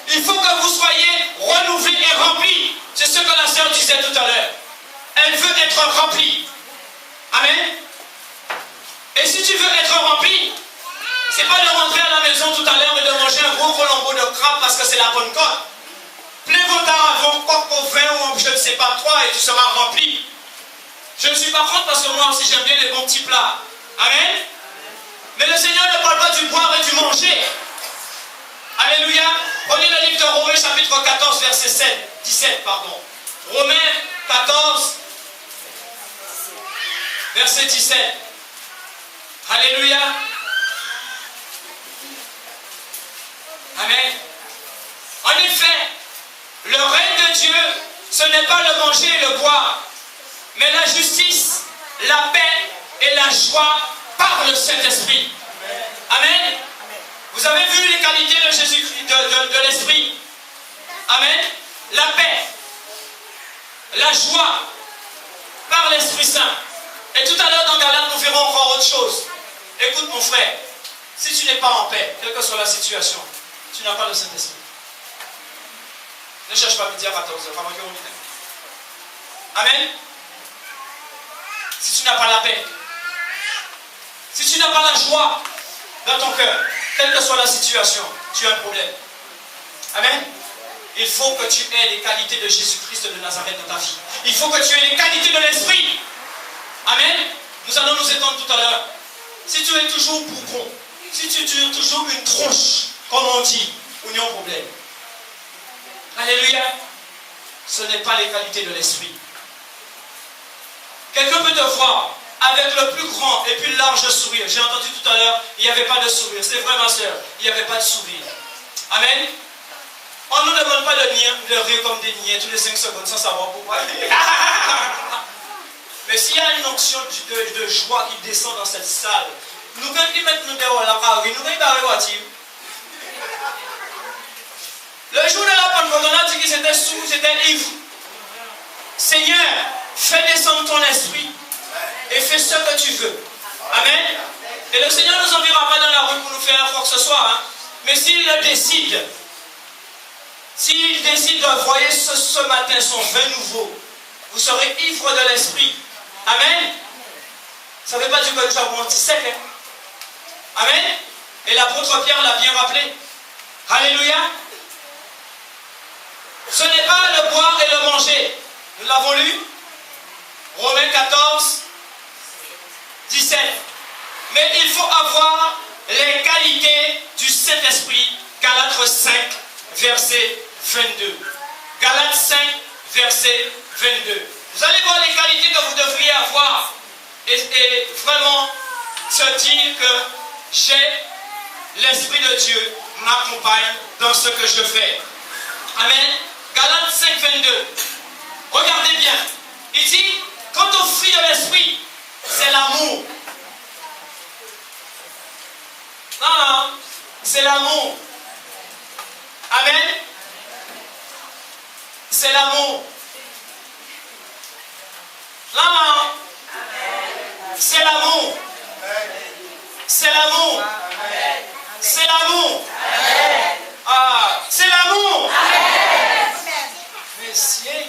A: Il faut que vous soyez renouvelés et remplis. C'est ce que la sœur disait tout à l'heure. Elle veut être remplie. Amen. Et si tu veux être rempli, c'est pas de rentrer à la maison tout à l'heure et de manger un gros colombo de crabe parce que c'est la bonne côte. Plein vos avant, coque au vin ou je ne sais pas quoi et tu seras rempli. Je ne suis pas contre parce que moi aussi j'aime bien les bons petits plats. Amen. Mais le Seigneur ne parle pas du boire et du manger. Alléluia. Prenez le livre de Romains chapitre 14 verset 17. Romains 14 verset 17. Alléluia. Amen. En effet, le règne de Dieu, ce n'est pas le manger et le boire, mais la justice, la paix et la joie par le Saint-Esprit. Amen. Vous avez vu les qualités de Jésus-Christ, de l'Esprit. Amen. La paix, la joie par l'Esprit Saint. Et tout à l'heure dans Galates, nous verrons encore autre chose. Écoute mon frère, si tu n'es pas en paix, quelle que soit la situation, tu n'as pas le Saint-Esprit. Ne cherche pas à midi à 14h, pas manquer au midi. Amen. Si tu n'as pas la paix, si tu n'as pas la joie dans ton cœur, quelle que soit la situation, tu as un problème. Amen. Il faut que tu aies les qualités de Jésus-Christ de Nazareth dans ta vie. Il faut que tu aies les qualités de l'Esprit. Amen. Nous allons nous étendre tout à l'heure. Si tu es toujours bourbon, si tu es toujours une tronche, comme on dit, il y a un problème. Alléluia. Ce n'est pas les qualités de l'Esprit. Quelqu'un peut te voir avec le plus grand et plus large sourire. J'ai entendu tout à l'heure, il n'y avait pas de sourire. C'est vrai, ma soeur, il n'y avait pas de sourire. Amen. On ne nous demande pas de rire comme des niais tous les 5 secondes sans savoir pourquoi. Mais s'il y a une onction de joie qui descend dans cette salle, nous allons mettre nous dehors la carrière, nous allons barrer. Le jour de la Pentecôte, on a dit qu'ils étaient sous, ils étaient ivres. Seigneur, fais descendre ton esprit et fais ce que tu veux. Amen. Et le Seigneur ne nous enverra pas dans la rue pour nous faire quoi que ce soit. Hein. Mais s'il le décide, s'il décide d'envoyer ce matin son vin nouveau, vous serez ivre de l'esprit. Amen. Ça ne veut pas dire que tu vas mentir sec. Hein? Amen. Et l'apôtre Pierre l'a bien rappelé. Alléluia. Ce n'est pas le boire et le manger. Nous l'avons lu. Romains 14, 17. Mais il faut avoir les qualités du Saint-Esprit. Galates 5, verset 22. Galates 5, verset 22. Vous allez voir les qualités que vous devriez avoir. Et vraiment se dire que j'ai l'Esprit de Dieu m'accompagne dans ce que je fais. Amen. Galates 5, 22. Regardez bien. Il dit, quant au fruit de l'Esprit, c'est l'amour. Non, c'est l'amour. Amen. C'est l'amour. Non, c'est l'amour. C'est l'amour. C'est l'amour. Ah, c'est l'amour. Messieurs,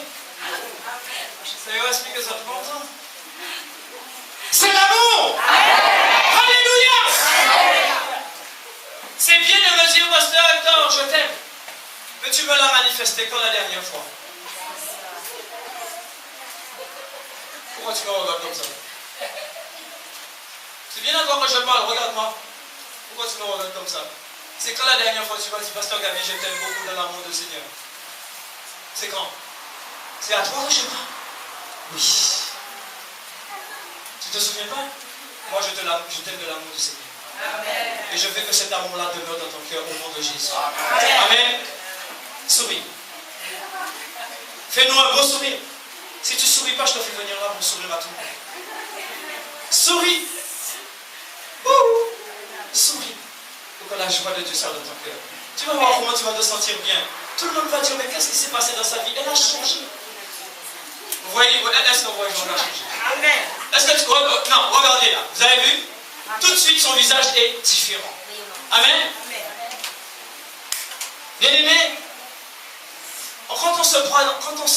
A: ça va expliquer ça tout longtemps. C'est l'amour. Alléluia. C'est bien de me dire, pasteur Hector, je t'aime. Mais tu me l'as manifesté quand la dernière fois? Pourquoi tu me regardes comme ça? C'est bien encore que je parle, regarde-moi. Pourquoi tu me regardes comme ça? C'est quand la dernière fois tu m'as dit, pasteur Gabi, je t'aime beaucoup dans l'amour du Seigneur. C'est quand? C'est à toi que je parle? Oui. Tu te souviens pas? Moi je t'aime de l'amour du Seigneur. Amen. Et je veux que cet amour-là demeure dans ton cœur au nom de Jésus. Amen. Amen. Souris. Fais-nous un beau sourire. Si tu ne souris pas, je te fais venir là pour sourire à tout le monde. Souris. Souris. Pour que la joie de Dieu soit dans ton cœur. Tu vas voir comment tu vas te sentir bien. Tout le monde va dire, mais qu'est-ce qui s'est passé dans sa vie? Elle a changé. Vous voyez, est-ce que vous voyez qu'elle a changé? Amen. Est-ce que tu... Non, regardez là. Vous avez vu? Tout de suite, son visage est différent. Amen. Bien-aimé, quand on se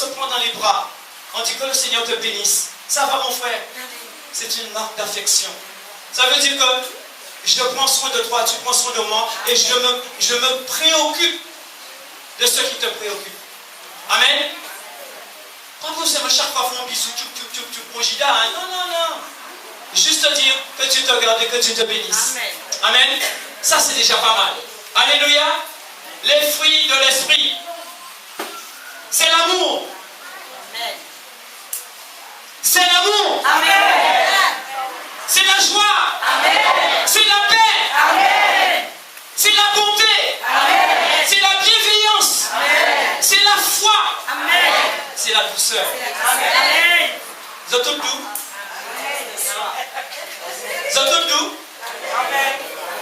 A: prend dans les bras, on dit que le Seigneur te bénisse. Ça va, mon frère? C'est une marque d'affection. Ça veut dire que je prends soin de toi, tu prends soin de moi, et je me préoccupe de ce qui te préoccupe. Amen. Pas vous à chaque fois faire un bisou, tu projida. Non. Juste dire que Dieu te garde et que Dieu te bénisse. Amen. Amen. Ça, c'est déjà pas mal. Alléluia. Les fruits de l'esprit. C'est l'amour. C'est l'amour. Amen. C'est la joie. Amen. C'est la paix. Amen. C'est la bonté. Amen. C'est la bienveillance. Amen. C'est la foi. Amen. C'est la douceur. Amen. Vous êtes tous doux? Vous êtes tous doux?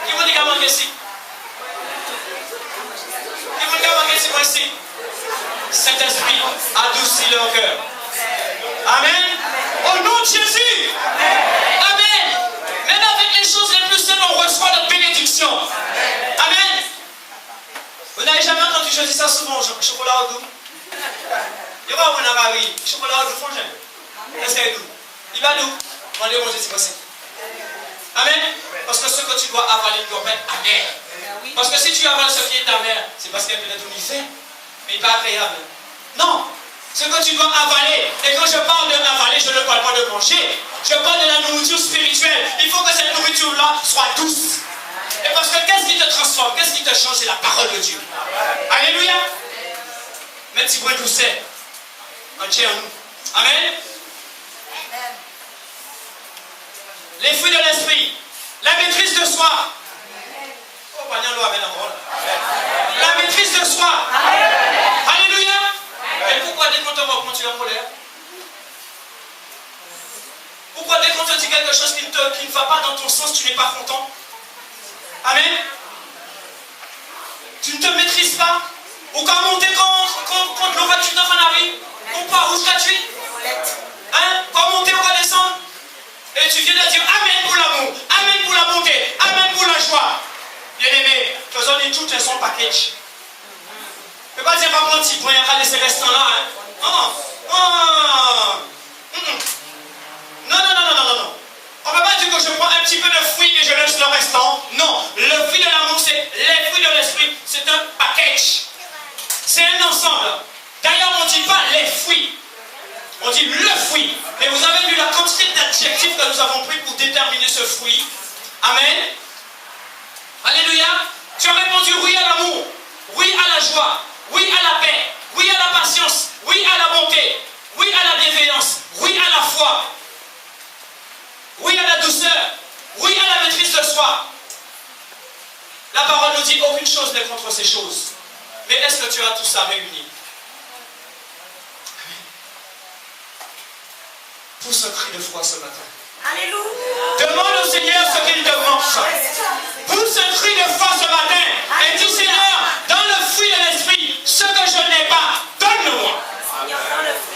A: Qui vous dit qu'à manquer ici? Qui vous dit qu'à manquer ici, moi ici? Saint-Esprit adoucit leur cœur. Amen. Au nom de Jésus. Amen. Même avec les choses les plus simples, on reçoit notre bénédiction. Amen. Vous n'avez jamais entendu, je dis ça souvent, chocolat au doux. Il y aura un mari, chocolat au doux, frangin. Est-ce qu'il est doux? Il va doux. Demandez mon Dieu si possible. Amen. Parce que ce que tu dois avaler ne doit pas être amer. Parce que si tu avales ce qui est amer, c'est parce qu'il y a peut-être un effet, mais pas agréable. Non. Ce que tu dois avaler, et quand je parle de avaler, je ne parle pas de manger. Je parle de la nourriture spirituelle. Il faut que cette nourriture-là soit douce. Et parce que qu'est-ce qui te transforme, qu'est-ce qui te change, c'est la parole de Dieu. Alléluia. Mais tu vois douceur. Entier en nous. Amen. Les fruits de l'esprit. La maîtrise de soi. Oh, la maîtrise de soi. Alléluia. Et pourquoi dès qu'on te reprend, tu es en colère? Pourquoi dès qu'on te dit quelque chose qui ne va pas dans ton sens, tu n'es pas content? Amen. Tu ne te maîtrises pas. Ou quand monter quand le voiture en arrive, on part où tu es? Hein? Quand monter ou quand descendre? Et tu viens de dire Amen pour l'amour, Amen pour la bonté, Amen pour la joie. Bien aimé, faisons des tout son package. Ne peux pas dire, va prendre un petit point, on va laisser restant là. Hein? Non. On ne peut pas dire que je prends un petit peu de fruits et je laisse le restant. Non, le fruit de l'amour, c'est les fruits de l'esprit. C'est un package. C'est un ensemble. D'ailleurs, on ne dit pas les fruits. On dit le fruit. Et vous avez vu la quantité d'adjectifs que nous avons pris pour déterminer ce fruit. Amen. Alléluia. Tu as répondu oui à l'amour, oui à la joie, oui à la paix, oui à la patience, oui à la bonté, oui à la bienveillance, oui à la foi, oui à la douceur, oui à la maîtrise de soi. La parole nous dit aucune chose n'est contre ces choses. Mais est-ce que tu as tout ça réuni? Pousse un cri de foi ce matin.
B: Alléluia.
A: Demande au Seigneur ce qu'il te manque. Pousse un cri de foi ce matin et dis Seigneur, dans le fruit de l'esprit, ce que je n'ai pas, donne-le-moi.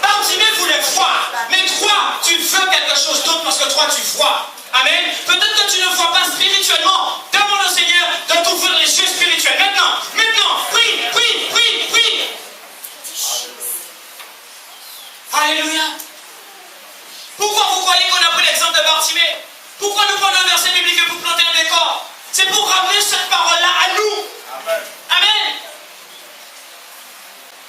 A: Bartimée voulait voir, mais toi, tu veux quelque chose d'autre parce que toi, tu vois. Amen. Peut-être que tu ne vois pas spirituellement. Demande au Seigneur de t'ouvrir les yeux spirituels. Maintenant, prie. Alléluia. Pourquoi vous croyez qu'on a pris l'exemple de Bartimée? Pourquoi nous prenons un verset biblique pour planter un décor? C'est pour ramener cette parole-là à nous. Amen.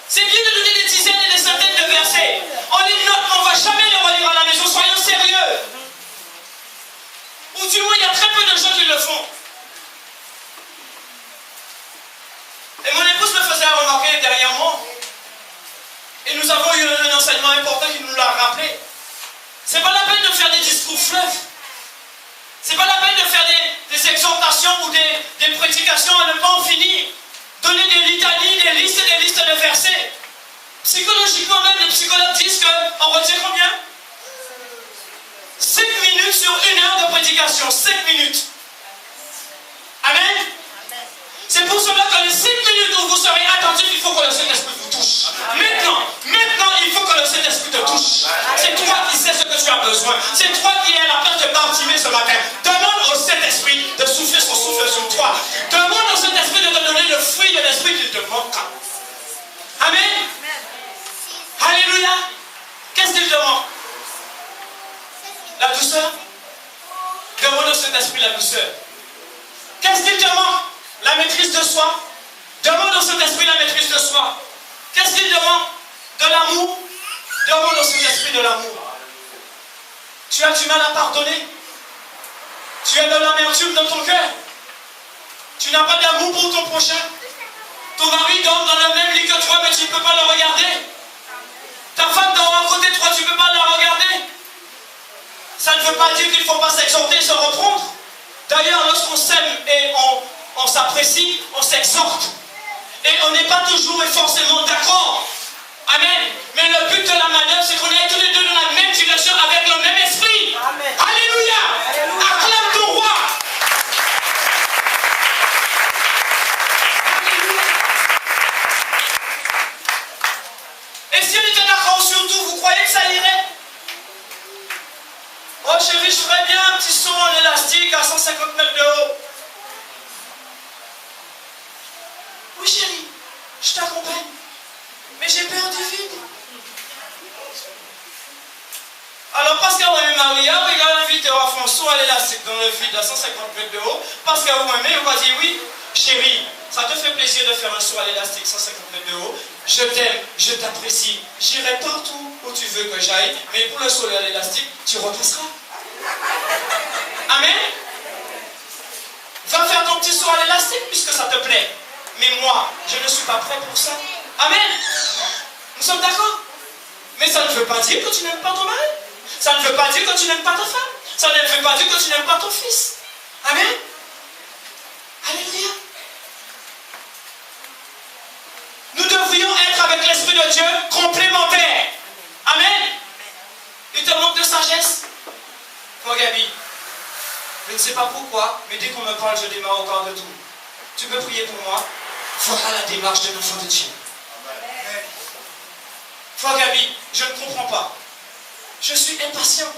A: C'est bien de donner des dizaines et des centaines de versets. On les note, on ne va jamais les relire à la maison. Soyons sérieux. Ou du moins, il y a très peu de gens qui le font. Et mon épouse me faisait remarquer derrière moi. Et nous avons eu un enseignement important qui nous l'a rappelé. C'est pas la peine de faire des discours fleuves. C'est pas la peine de faire des exhortations ou des prédications à ne pas en finir. Donner des litanies, des listes et des listes de versets. Psychologiquement même, les psychologues disent qu'on retient combien? 5 minutes sur 1 heure de prédication. 5 minutes. Amen. C'est pour cela que les 5 minutes où vous serez attentifs, il faut que le Saint-Esprit vous touche. Maintenant, il faut que le Saint-Esprit te touche. C'est toi qui sais ce que tu as besoin. C'est toi qui es à la place de Bartimée ce matin. Demande au Saint-Esprit de souffler son souffle sur toi. Demande au Saint-Esprit de te donner le fruit de l'Esprit qu'il te manque. Amen. Alléluia. Qu'est-ce qu'il te manque? La douceur. Demande au Saint-Esprit la douceur. Qu'est-ce qu'il te manque? La maîtrise de soi. Demande au Saint-Esprit la maîtrise de soi. Qu'est-ce qu'il demande? De l'amour. Demande au Saint-Esprit de l'amour. Tu as du mal à pardonner. Tu as de l'amertume dans ton cœur. Tu n'as pas d'amour pour ton prochain. Ton mari dort dans le même lit que toi, mais tu ne peux pas le regarder. Ta femme dort à côté de toi, tu ne peux pas la regarder. Ça ne veut pas dire qu'il ne faut pas s'exhorter, se reprendre. D'ailleurs, lorsqu'on s'aime et on s'apprécie, on s'exhorte. Et on n'est pas toujours et forcément d'accord. Amen. Mais le but de la manœuvre, c'est qu'on est tous les deux dans la même direction avec le même esprit. Amen. Alléluia. Acclame ton roi. Alléluia. Et si on était d'accord sur tout, vous croyez que ça irait? Oh chérie, je ferais bien un petit saut en élastique à 150 mètres de haut. Oui chérie, je t'accompagne. Mais j'ai peur du vide. Alors parce qu'elle aime Maria, il a invité à faire un saut à l'élastique dans le vide à 150 mètres de haut. Parce qu'elle aime, on va dire oui, chérie, ça te fait plaisir de faire un saut à l'élastique 150 mètres de haut. Je t'aime, je t'apprécie. J'irai partout où tu veux que j'aille. Mais pour le saut à l'élastique, tu repasseras. Amen. Va faire ton petit saut à l'élastique puisque ça te plaît. Mais moi, je ne suis pas prêt pour ça. Amen. Nous sommes d'accord. Mais ça ne veut pas dire que tu n'aimes pas ton mari. Ça ne veut pas dire que tu n'aimes pas ta femme. Ça ne veut pas dire que tu n'aimes pas ton fils. Amen. Alléluia. Nous devrions être avec l'Esprit de Dieu complémentaires. Amen. Il te manque de sagesse. Toi, Gabi, je ne sais pas pourquoi, mais dès qu'on me parle, je démarre au quart de tour. Tu peux prier pour moi? Voilà la démarche de l'enfant de Dieu. Toi, Gabi, je ne comprends pas. Je suis impatient.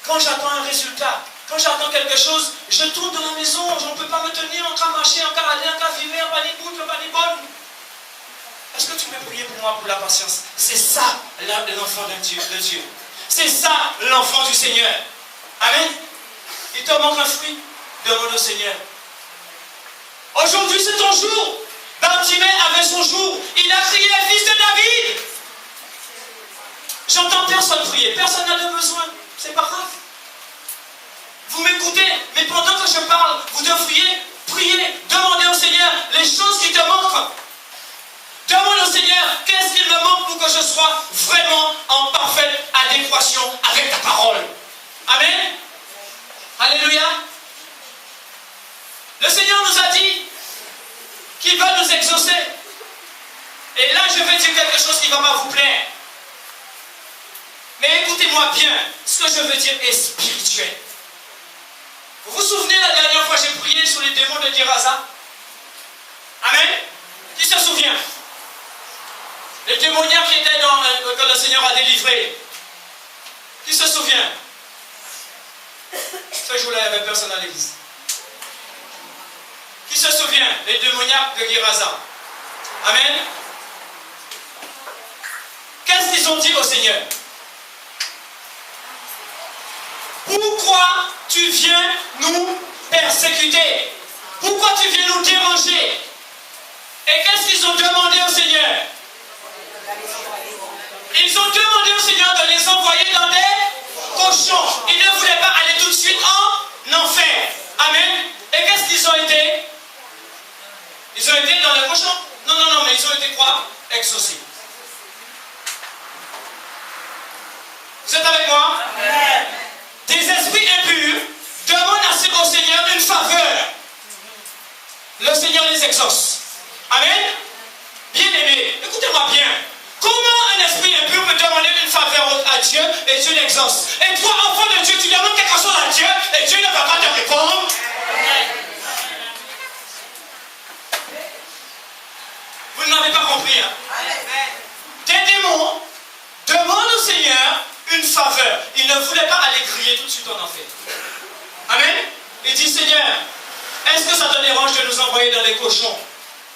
A: Quand j'attends un résultat, quand j'attends quelque chose, je tourne dans la maison, je ne peux pas me tenir, en train de marcher, en train d'aller, en train de vivre, en train de boucle, en train de bonne. Est-ce que tu peux prier pour moi pour la patience? C'est ça l'enfant de Dieu. C'est ça l'enfant du Seigneur. Amen. Il te manque un fruit, demande au Seigneur. Aujourd'hui c'est ton jour. Bartimée avait son jour. Il a crié, fils de David. J'entends personne prier, personne n'a de besoin. C'est pas grave. Vous m'écoutez, mais pendant que je parle, vous devriez prier, demander au Seigneur les choses qui te manquent. Demande au Seigneur, qu'est-ce qu'il me manque pour que je sois vraiment en parfaite adéquation avec ta parole. Amen. Alléluia. Le Seigneur nous a dit qu'il va nous exaucer. Et là, je vais dire quelque chose qui ne va pas vous plaire. Mais écoutez-moi bien, ce que je veux dire est spirituel. Vous vous souvenez la dernière fois j'ai prié sur les démons de Gerasa? Amen. Qui se souvient? Les démoniaques qui étaient que le Seigneur a délivrés. Qui se souvient? Ce jour-là, il n'y avait personne à l'église. Qui se souvient? Les démoniaques de Gerasa. Amen. Qu'est-ce qu'ils ont dit au Seigneur? Pourquoi tu viens nous persécuter? Pourquoi tu viens nous déranger? Et qu'est-ce qu'ils ont demandé au Seigneur? Ils ont demandé au Seigneur de les envoyer dans des cochons. Ils ne voulaient pas aller tout de suite en enfer. Amen. Et qu'est-ce qu'ils ont été? Ils ont été dans les cochons? Non, mais ils ont été quoi? Exaucés. Vous êtes avec moi? Amen. Des esprits impurs demandent au Seigneur une faveur. Le Seigneur les exauce. Amen. Bien-aimés, écoutez-moi bien. Comment un esprit impur peut demander une faveur à Dieu et Dieu l'exauce? Et toi, enfant de Dieu, tu demandes quelque chose à Dieu et Dieu ne va pas te répondre? Vous ne m'avez pas compris. Hein? Des démons demandent au Seigneur une faveur. Il ne voulait pas aller crier tout de suite en enfer. Amen. Il dit, Seigneur, est-ce que ça te dérange de nous envoyer dans les cochons?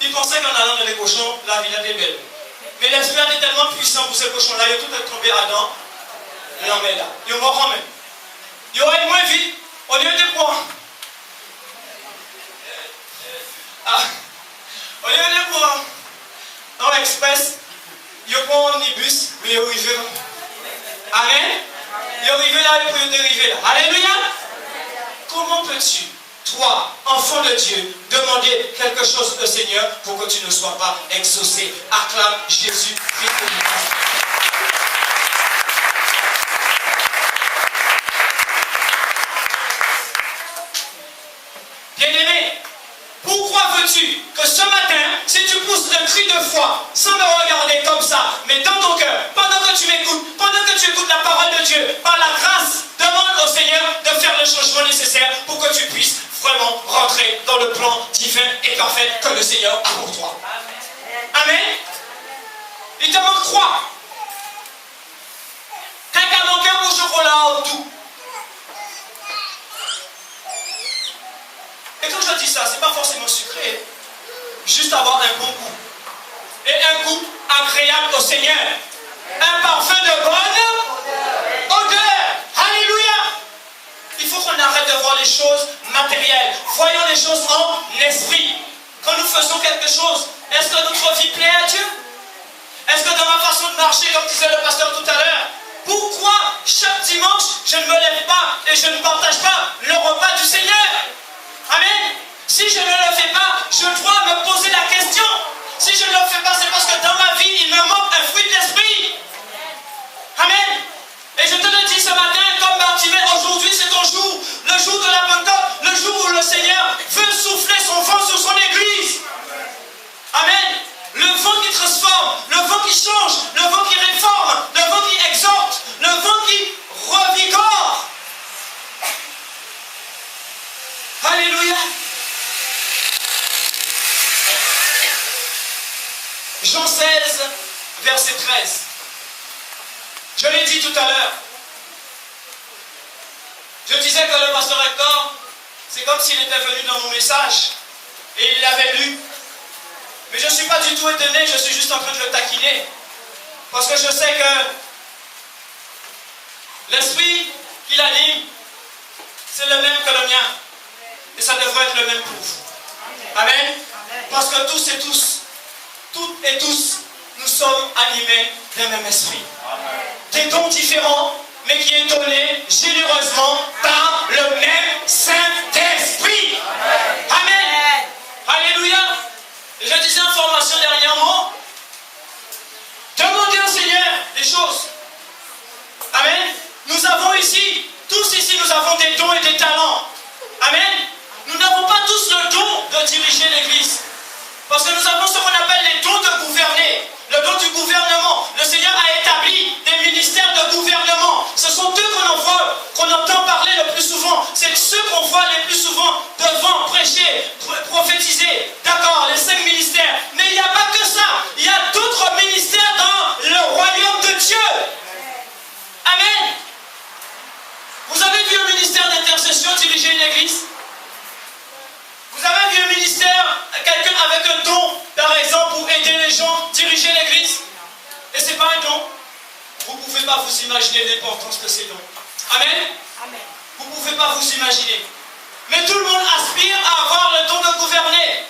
A: Il pensait qu'en allant dans les cochons, la vie était belle. Mais l'esprit était tellement puissant pour ces cochons-là, il tout est tombé à Adam. L'emmède. Il va quand même. Il aurait moins vite. Au lieu de prendre. Au lieu de prendre dans l'express, il prend un omnibus, mais il arrive. Amen. Il arrive là, il peut dériver là. Alléluia. Comment peux-tu, toi, enfant de Dieu, demander quelque chose au Seigneur pour que tu ne sois pas exaucé? Acclame Jésus Christ. Bien-aimé, pourquoi veux-tu que ce matin, si tu pousses un cri de foi, sans me regarder comme ça, mais dans ton cœur, pendant que tu m'écoutes, pendant que tu écoutes la parole de Dieu, par la grâce, demande au Seigneur de faire le changement nécessaire pour que tu puisses vraiment rentrer dans le plan divin et parfait que le Seigneur a pour toi. Amen. Il te manque quoi? Quelqu'un manque un beau chocolat au tout. Et quand je dis ça, c'est pas forcément sucré. Juste avoir un bon goût. Et un goût agréable au Seigneur. Un parfum de bonne odeur. Alléluia. Il faut qu'on arrête de voir les choses matérielles. Voyons les choses en esprit. Quand nous faisons quelque chose, est-ce que notre vie plaît à Dieu? Est-ce que dans ma façon de marcher, comme disait le pasteur tout à l'heure, pourquoi chaque dimanche, je ne me lève pas et je ne partage pas le repas du Seigneur? Amen. Si je ne le fais pas, je dois me poser la question. Si je ne le fais pas, c'est parce que dans ma vie, il me manque un fruit de l'esprit. Amen. Et je te le dis ce matin, comme Bartimée, aujourd'hui c'est ton jour. le jour de la Pentecôte, le jour où le Seigneur veut souffler son vent sur son Église. Amen. Le vent qui transforme, le vent qui change, le vent qui réforme, le vent qui exhorte, le vent qui revigore. Alléluia. Jean 16, verset 13. Je l'ai dit tout à l'heure. Je disais que le pasteur Hector, c'est comme s'il était venu dans mon message et il l'avait lu. Mais je ne suis pas du tout étonné, je suis juste en train de le taquiner. Parce que je sais que l'esprit qui l'anime, c'est le même que le mien. Et ça devrait être le même pour vous. Amen. Parce que tous et tous, toutes et tous, nous sommes animés d'un même esprit. Des dons différents, mais qui est donné généreusement par le même Saint-Esprit. Amen. Alléluia. Et je disais en formation dernièrement, demandez au Seigneur des choses. Amen. Nous avons ici, tous ici, nous avons des dons et des talents. Amen. Nous n'avons pas tous le don de diriger l'Église. Parce que nous avons ce qu'on appelle les dons de gouverner. Le don du gouvernement. Le Seigneur a établi des ministères de gouvernement. Ce sont eux qu'on entend parler le plus souvent. C'est ceux qu'on voit les plus souvent devant prêcher, prophétiser. D'accord, les 5 ministères. Mais il n'y a pas que ça. Il y a d'autres ministères dans le royaume de Dieu. Amen. Vous avez vu un ministère d'intercession diriger une église? Vous avez vu un ministère, quelqu'un avec un don, par exemple, pour aider les gens, diriger l'église? Et ce n'est pas un don. Vous ne pouvez pas vous imaginer l'importance de ces dons. Amen. Amen. Vous ne pouvez pas vous imaginer. Mais tout le monde aspire à avoir le don de gouverner.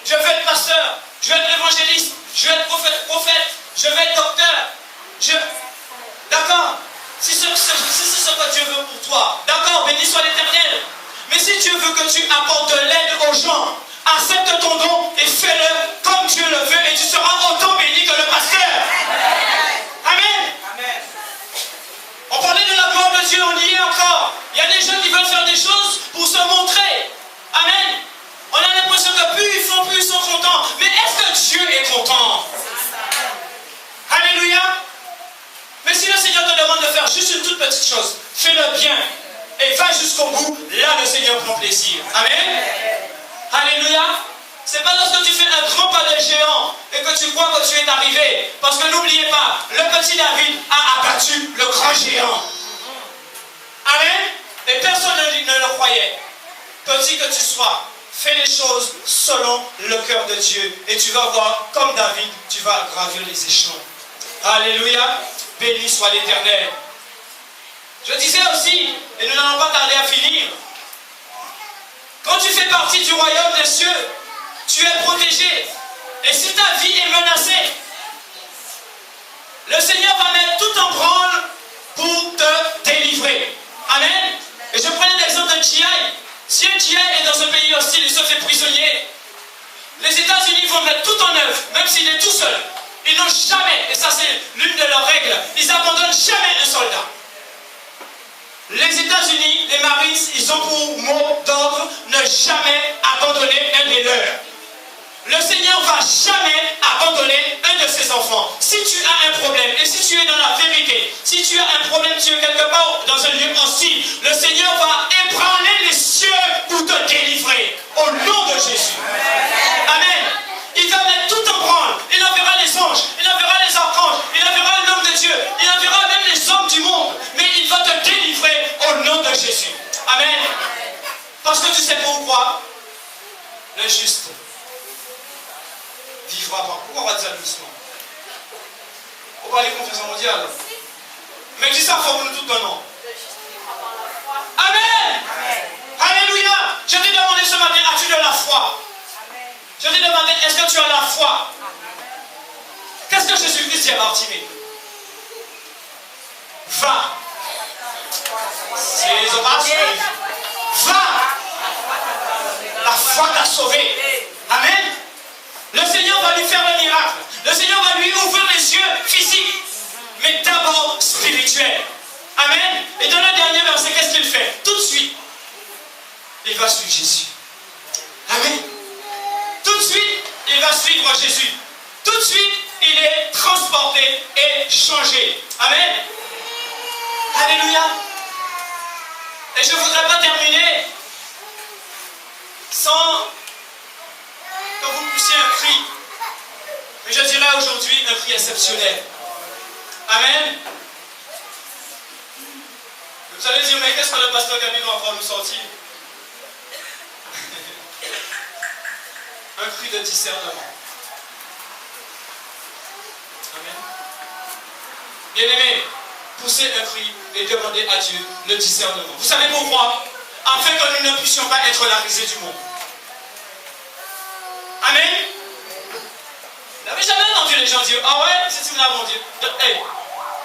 A: Je veux être pasteur, je veux être évangéliste, je veux être prophète, je veux être docteur. D'accord. Si c'est ce que Dieu veut pour toi, d'accord, béni soit l'Éternel. Mais si Dieu veut que tu apportes de l'aide aux gens, accepte ton don et fais-le comme Dieu le veut et tu seras autant béni que le pasteur. Amen. Amen. On parlait de la gloire de Dieu, on y est encore. Il y a des gens qui veulent faire des choses pour se montrer. Amen. On a l'impression que plus ils font, plus ils sont contents. Mais est-ce que Dieu est content? Alléluia. Mais si le Seigneur te demande de faire juste une toute petite chose, fais-le bien. Et va jusqu'au bout, là le Seigneur prend plaisir. Amen. Alléluia. C'est pas lorsque tu fais un grand pas de géant et que tu crois que tu es arrivé. Parce que n'oubliez pas, le petit David a abattu le grand géant. Amen. Et personne ne le croyait. Petit que tu sois, fais les choses selon le cœur de Dieu. Et tu vas voir, comme David, tu vas gravir les échelons. Alléluia. Béni soit l'Éternel. Je disais aussi, et nous n'allons pas tarder à finir, quand tu fais partie du royaume des cieux, tu es protégé. Et si ta vie est menacée, le Seigneur va mettre tout en branle pour te délivrer. Amen. Et je prenais l'exemple de G.I. Si un G.I. est dans un pays hostile, il se fait prisonnier. Les États-Unis vont mettre tout en œuvre, même s'il est tout seul. Ils n'ont jamais, et ça c'est l'une de leurs règles, ils n'abandonnent jamais un soldat. Les États-Unis, les Marines, ils ont pour mot d'ordre ne jamais abandonner un des leurs. Le Seigneur ne va jamais abandonner un de ses enfants. Si tu as un problème, et si tu es dans la vérité, si tu as un problème, tu es quelque part dans un lieu hostile, le Seigneur va ébranler les cieux pour te délivrer. Au nom de Jésus. Amen. Il va mettre tout en branle. Il enverra les anges, il enverra les archanges, il enverra l'homme de Dieu, il enverra même les hommes du monde. Mais il va te délivrer au nom de Jésus. Amen. Parce que tu sais pourquoi? Le juste vivra par. Pourquoi on va dire doucement? On va aller confession mondiale. Mais dis ça pour nous tout un nom. Amen. Alléluia. Je t'ai demandé ce matin, as-tu de la foi? Je t'ai demandé, est-ce que tu as la foi? Qu'est-ce que Jésus-Christ dit à Bartimée? Va. C'est les hommages. Va. La foi t'a sauvé. Amen. Le Seigneur va lui faire le miracle. Le Seigneur va lui ouvrir les yeux physiques, mais d'abord spirituels. Amen. Et dans le dernier verset, qu'est-ce qu'il fait? Tout de suite,
C: il va suivre Jésus. Amen. Tout de suite, il va suivre Jésus. Tout de suite, il est transporté et changé. Amen. Alléluia. Et je ne voudrais pas terminer sans que vous poussiez un cri. Mais je dirais aujourd'hui un cri exceptionnel. Amen. Vous allez dire, mais qu'est-ce que le pasteur Gabi va encore nous sortir? Un cri de discernement. Amen. Bien-aimés, poussez un cri et demandez à Dieu le discernement. Vous savez pourquoi? Afin que nous ne puissions pas être la risée du monde. Amen. Vous n'avez jamais entendu les gens dire, ah ouais, c'est ce que nous avons dit. Hey,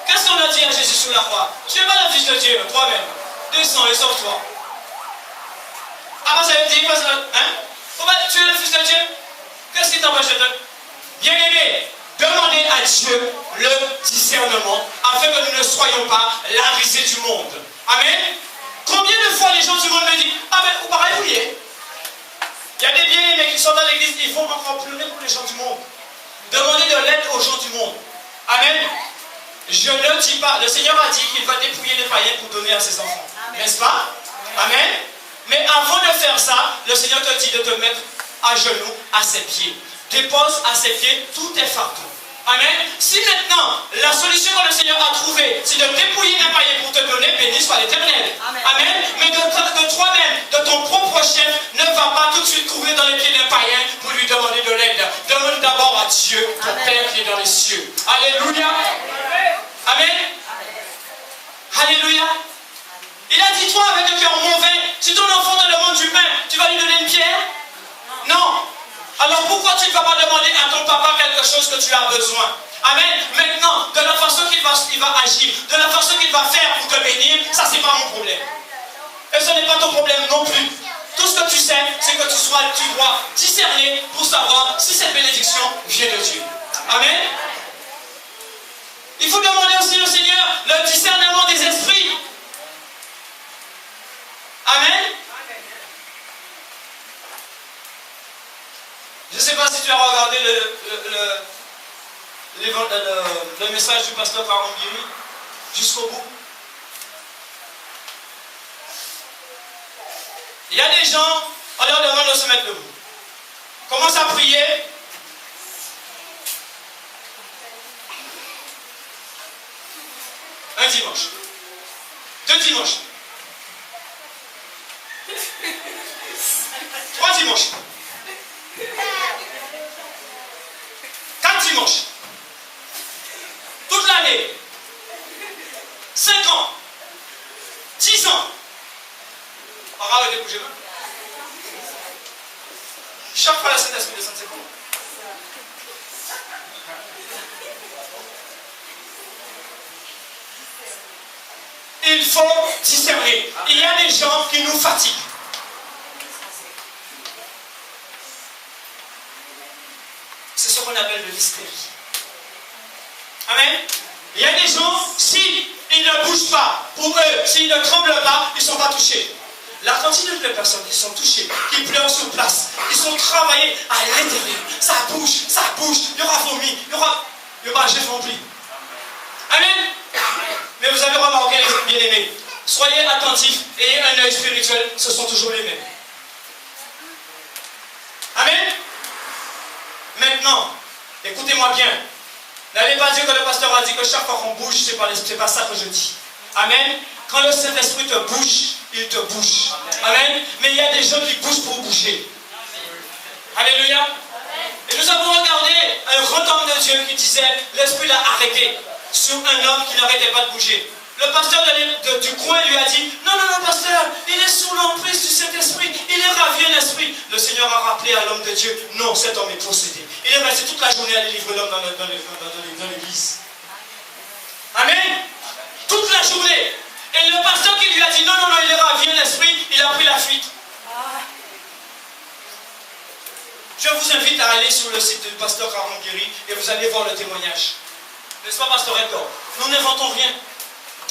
C: qu'est-ce qu'on a dit à Jésus sur la croix? Tu n'es pas le Fils de Dieu, toi-même. Descends et sauve-toi. Ah, vous avez dit, hein? Tu es le Fils de Dieu? Qu'est-ce qui t'empêche de... Bien-aimé, demandez à Dieu le discernement afin que nous ne soyons pas la risée du monde. Amen. Combien de fois les gens du monde me disent, ah ben, vous pareil, priez. Il y a des bien-aimés qui sont dans l'église, ils vont encore pleurer pour les gens du monde. Demandez de l'aide aux gens du monde. Amen. Je ne dis pas, le Seigneur a dit qu'il va dépouiller les païens pour donner à ses enfants. N'est-ce pas? Amen. Mais avant de faire ça, le Seigneur te dit de te mettre à genoux à ses pieds. Dépose à ses pieds tous tes fardeaux. Amen. Si maintenant, la solution que le Seigneur a trouvée, c'est de dépouiller un païen pour te donner, béni soit l'Éternel. Amen. Amen. Mais de toi-même, de ton propre chef, ne va pas tout de suite trouver dans les pieds d'un païen pour lui demander de l'aide. Demande d'abord à Dieu, ton Amen. Père qui est dans les cieux. Alléluia. Amen. Alléluia. Il a dit, toi, avec un cœur mauvais, si ton enfant te demande du pain, tu vas lui donner une pierre? Non. Alors pourquoi tu ne vas pas demander à ton papa quelque chose que tu as besoin? Amen. Maintenant, de la façon qu'il va agir, de la façon qu'il va faire pour te bénir, ça c'est pas mon problème. Et ce n'est pas ton problème non plus. Tout ce que tu sais, c'est que tu dois discerner pour savoir si cette bénédiction vient de Dieu. Amen. Il faut demander aussi au Seigneur le discernement des esprits. Amen. Je ne sais pas si tu as regardé le message du pasteur Karambiri jusqu'au bout. Il y a des gens, on leur demande de se mettre debout. Commence à prier. Un dimanche. 2 dimanches. 3 dimanches. 4 dimanches. Toute l'année. 5 ans. 10 ans. Arrête de bouger. Chaque fois la Saint-Esprit descend, c'est bon. Il faut discerner. Il y a des gens qui nous fatiguent. C'est ce qu'on appelle de l'hystérie. Amen. Il y a des gens, s'ils ne bougent pas, pour eux, s'ils ne tremblent pas, ils ne sont pas touchés. La quantité de personnes qui sont touchées, qui pleurent sur place, qui sont travaillées à l'intérieur, ça bouge, il y aura vomi, il y aura j'ai rempli. Amen. Mais vous avez remarqué, les bien-aimés, soyez attentifs, ayez un œil spirituel, ce sont toujours les mêmes. Amen. Maintenant, écoutez-moi bien. N'allez pas dire que le pasteur a dit que chaque fois qu'on bouge, ce n'est pas ça que je dis. Amen. Quand le Saint-Esprit te bouge, il te bouge. Amen. Mais il y a des gens qui bougent pour bouger. Alléluia. Et nous avons regardé un grand homme de Dieu qui disait, l'Esprit l'a arrêté sur un homme qui n'arrêtait pas de bouger. Le pasteur du coin lui a dit, non, pasteur, il est sous l'emprise du Saint-Esprit, il est ravi en esprit. Le Seigneur a rappelé à l'homme de Dieu, non, cet homme est possédé. Il est resté toute la journée à délivrer l'homme dans l'église. Amen. Toute la journée. Et le pasteur qui lui a dit, non, il est ravi en esprit, il a pris la fuite. Je vous invite à aller sur le site du pasteur Karambiri et vous allez voir le témoignage. N'est-ce pas, pasteur Hector? Nous n'inventons rien.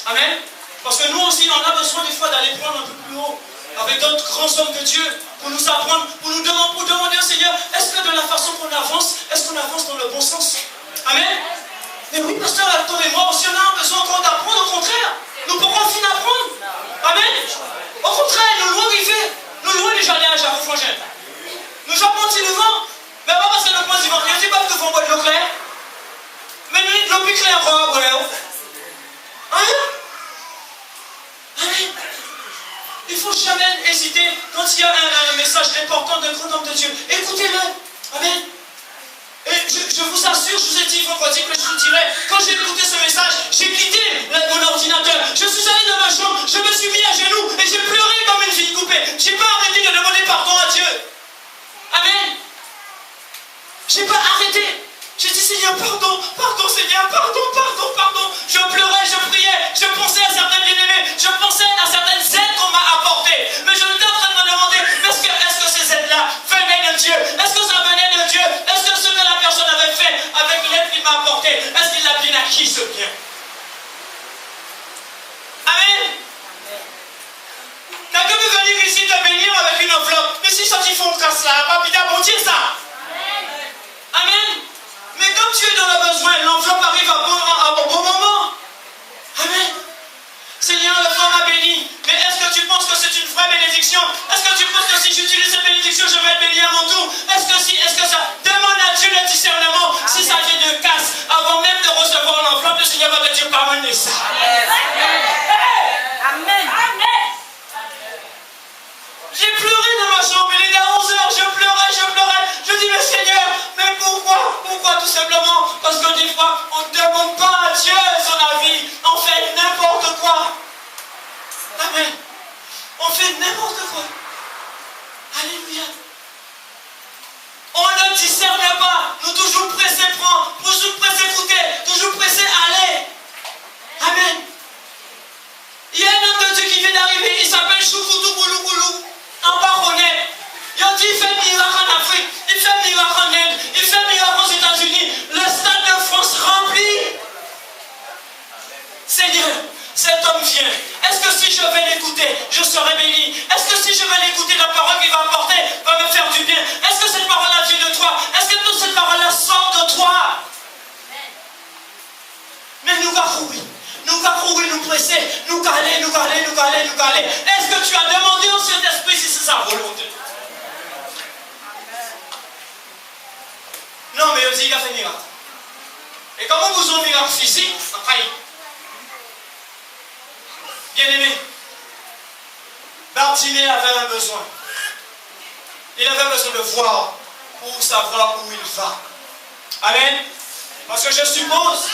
C: Amen. Parce que nous aussi, on a besoin des fois d'aller prendre un peu plus haut. avec d'autres grands hommes de Dieu, pour nous apprendre, pour demander au Seigneur, est-ce que de la façon qu'on avance, est-ce qu'on avance dans le bon sens? Amen. Mais oui, pasteur, toi et moi aussi, on a besoin encore d'apprendre, au contraire. Nous pourrons finir d'apprendre. Amen. Au contraire, nous louons river. Nous louons les jardins à Jarou Frangin. Nous apprenons le vent. Mais pas parce que nous prenons du vent. Je ne dis pas que nous faisons boire de l'eau claire. Mais nous n'avons plus clair encore. Amen. Amen. Il ne faut jamais hésiter quand il y a un message important d'un grand homme de Dieu. Écoutez-le. Amen. Et je vous assure, je vous ai dit vendredi que je vous dirais, quand j'ai écouté ce message, j'ai quitté mon ordinateur. Je suis allé dans ma chambre, je me suis mis à genoux et j'ai pleuré comme une fille coupée. Je n'ai pas arrêté de demander pardon à Dieu. Amen. Je n'ai pas arrêté. J'ai dit, Seigneur, pardon, pardon, Seigneur, pardon, pardon, pardon. Je pleurais, je priais, je pensais à certains bien-aimés, je pensais à certaines aides qu'on m'a apportées. Mais je suis en train de me demander, est-ce que ces aides-là venaient de Dieu? Est-ce que ça venait de Dieu? Est-ce que ce que la personne avait fait avec l'aide qu'il m'a apportée, est-ce qu'il l'a bien acquis, ce bien? Amen. Quelqu'un peut venir ici te bénir avec une enveloppe. Mais si ça t'y font casse là, papita, bon Dieu, ça. Amen. Mais comme tu es dans le besoin, l'enveloppe arrive à bon moment. Amen. Seigneur, le frère m'a béni. Mais est-ce que tu penses que c'est une vraie bénédiction? Est-ce que tu penses que si j'utilise cette bénédiction, je vais être béni à mon tour? Est-ce que ça demande à Dieu le discernement? Amen. Si ça vient de casse, avant même de recevoir l'enveloppe, le Seigneur va te dire, pardonne ça. Amen. Amen. Amen. J'ai pleuré dans ma chambre, il était à 11h, je pleurais. Je dis, mais Seigneur, mais pourquoi tout simplement? Parce que des fois, on ne demande pas à Dieu son avis, on fait n'importe quoi. Amen. On fait n'importe quoi. Alléluia. On ne discerne pas, nous toujours pressés prendre, toujours pressés écouter, toujours pressés aller. Amen. Il y a un homme de Dieu qui vient d'arriver, il s'appelle Choukoutou Goulou Goulou. En Baronnet. Il a dit, il fait miracle en Afrique, il fait miracle en Inde, il fait miracle aux États-Unis. Le stade de France rempli. Seigneur, cet homme vient. Est-ce que si je vais l'écouter, je serai béni? Est-ce que si je vais l'écouter, la parole qu'il va apporter va me faire du bien? Est-ce que cette parole-là vient de toi? Est-ce que toute cette parole-là sort de toi? Mais nous allons courir, nous presser, nous caler. Est-ce que tu as demandé au Saint-Esprit si c'est sa volonté? Non, mais il dit qu'il a fait miracle. Et comment vous avez miracle physique? Bien-aimé, Bartimée avait un besoin. Il avait besoin de voir pour savoir où il va. Amen. Parce que je suppose,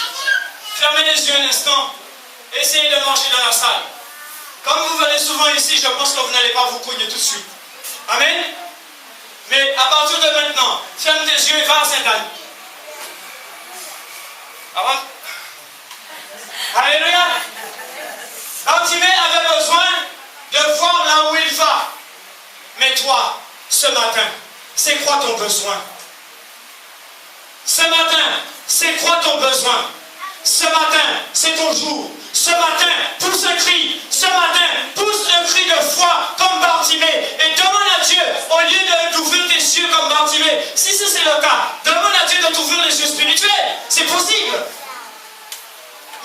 C: fermez les yeux un instant, essayez de marcher dans la salle. Comme vous venez souvent ici, je pense que vous n'allez pas vous cogner tout de suite. Amen. Mais à partir de maintenant, ferme tes yeux et va à Sainte-Anne. Amen. Alléluia. Bartimée avait besoin de voir là où il va. Mais toi, ce matin, c'est quoi ton besoin? Ce matin, c'est quoi ton besoin? Ce matin, c'est ton jour. Ce matin, pousse un cri. Ce matin, pousse un cri de foi comme Bartimée. Et demande à Dieu, au lieu d'ouvrir tes yeux comme Bartimée, si c'est le cas, demande à Dieu de t'ouvrir les yeux spirituels. C'est possible.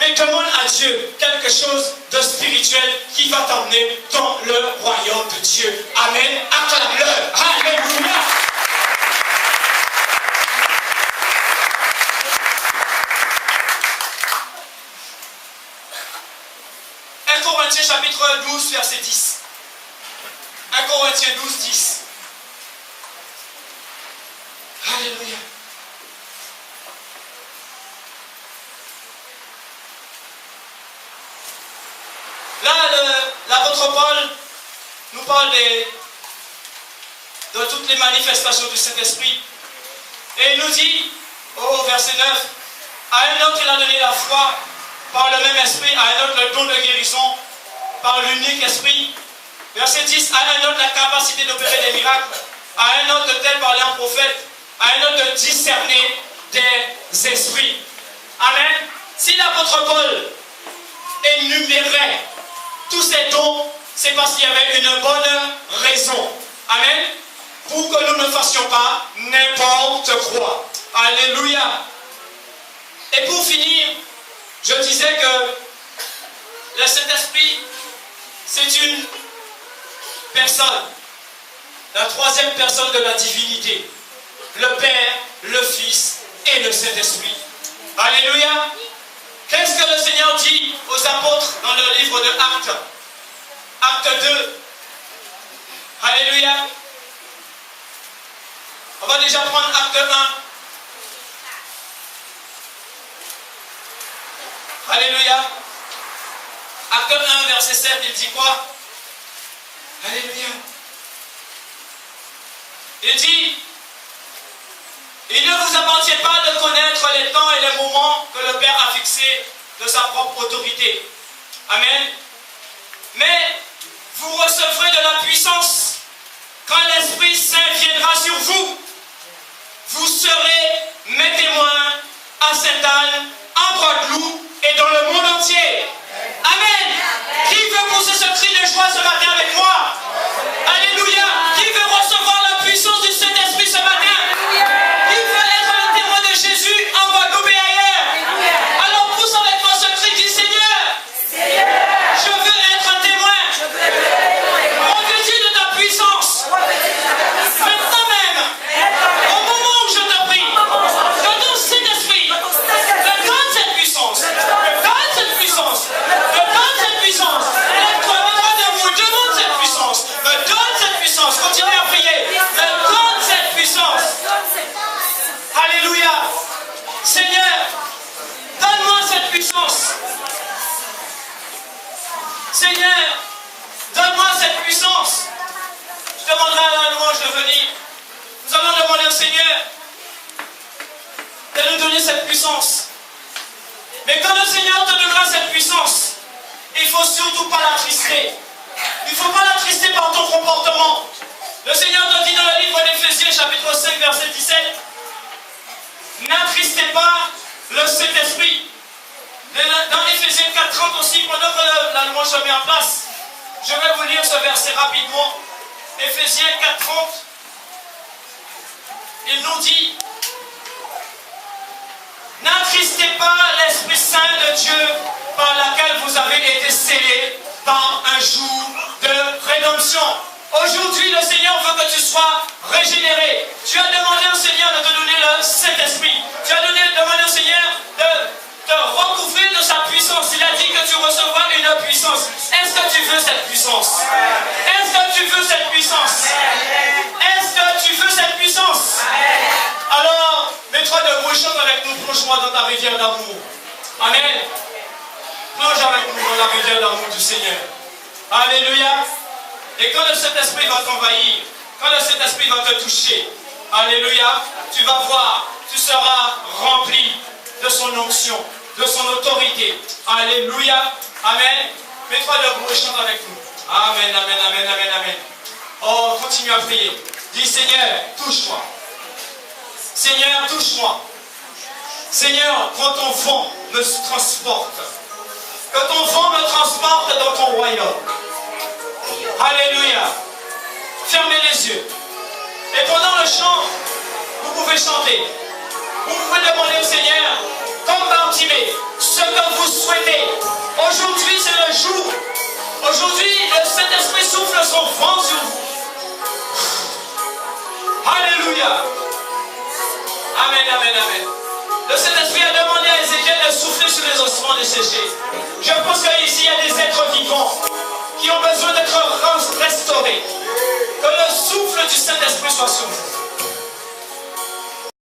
C: Mais demande à Dieu quelque chose de spirituel qui va t'emmener dans le royaume de Dieu. Amen. Acclame-le. Alléluia. 1 Corinthiens chapitre 12, verset 10. 1 Corinthiens 12, 10. Alléluia. Là, l'apôtre Paul nous parle de toutes les manifestations du Saint-Esprit. Et il nous dit, au verset 9, à un homme il a donné la foi par le même esprit, à un autre le don de guérison par l'unique esprit. Verset 10, à un autre la capacité d'opérer des miracles, à un autre de tel parler en prophète, à un autre de discerner des esprits. Amen. Si l'apôtre Paul énumérait tous ces dons c'est parce qu'il y avait une bonne raison. Amen. Pour que nous ne fassions pas n'importe quoi. Alléluia. Et pour finir, je disais que le Saint-Esprit, c'est une personne, la troisième personne de la divinité. Le Père, le Fils et le Saint-Esprit. Alléluia. Qu'est-ce que le Seigneur dit aux apôtres dans le livre de Actes? Acte 2. Alléluia. On va déjà prendre Acte 1. Alléluia. Acte 1, verset 7, il dit quoi? Alléluia. Il dit, il ne vous appartient pas de connaître les temps et les moments que le Père a fixés de sa propre autorité. Amen. Mais vous recevrez de la puissance quand l'Esprit Saint viendra sur vous. Vous serez mes témoins à Sainte-Anne, en Guadeloupe et dans le monde entier. Amen. Qui veut pousser ce cri de joie ce matin avec moi? Alléluia. Qui veut recevoir la puissance du Saint-Esprit ce matin? Qui veut être le témoin de Jésus en Guadeloupe et ailleurs? Alors pousse avec moi ce cri, dis Seigneur, je veux être un témoin. Revêtis de ta puissance. Maintenant même, au moment où je te prie, que ton Saint-Esprit me donne cette puissance. Me donne cette puissance. Me donne cette puissance. Lève-toi, mets-toi debout, demande cette puissance. Me donne cette puissance. Continue à prier. Me donne cette puissance. Alléluia. Seigneur, donne-moi cette puissance. Seigneur, donne-moi cette puissance. Je demanderai à la louange de venir. Nous allons demander au Seigneur de nous donner cette puissance. Mais quand le Seigneur te donnera cette puissance, il ne faut surtout pas l'attrister. Il ne faut pas l'attrister par ton comportement. Le Seigneur te dit dans le livre d'Éphésiens, chapitre 5, verset 17, n'attristez pas le Saint-Esprit. Dans Éphésiens 4:30 aussi, pendant que la louange se met en place, je vais vous lire ce verset rapidement. Éphésiens 4:30, il nous dit, n'attristez pas l'Esprit Saint de Dieu par lequel vous avez été scellés par un jour de rédemption. Aujourd'hui, le Seigneur veut que tu sois régénéré. Tu as demandé au Seigneur de te donner le Saint-Esprit. Tu as demandé au Seigneur de te recouvrir de sa puissance. Il a dit que tu recevras une puissance. Est-ce que tu veux cette puissance? Est-ce que tu veux cette puissance? Est-ce que tu veux cette puissance? Alors, mets-toi debout, chante avec nous, plonge-moi dans ta rivière d'amour. Amen. Plonge avec nous dans la rivière d'amour du Seigneur. Alléluia. Et quand le Saint-Esprit va t'envahir, quand le Saint-Esprit va te toucher, alléluia, tu vas voir, tu seras rempli de son onction, de son autorité. Alléluia. Amen. Mets-toi debout et chante avec nous. Amen, amen, amen, amen, amen. Oh, continue à prier. Dis Seigneur, touche-moi. Seigneur, touche-moi. Seigneur, quand ton vent me transporte, que ton vent me transporte dans ton royaume. Alléluia. Fermez les yeux. Et pendant le chant, vous pouvez chanter. Vous pouvez demander au Seigneur, comme Bartimée, ce que vous souhaitez. Aujourd'hui, c'est le jour. Aujourd'hui, le Saint-Esprit souffle son vent sur vous. Alléluia. Amen, amen, amen. Le Saint-Esprit a demandé à Ézéchiel de souffler sur les ossements desséchés. Je pense qu'ici, il y a des êtres vivants qui ont besoin d'être restaurés. Que le souffle du Saint-Esprit soit sur vous.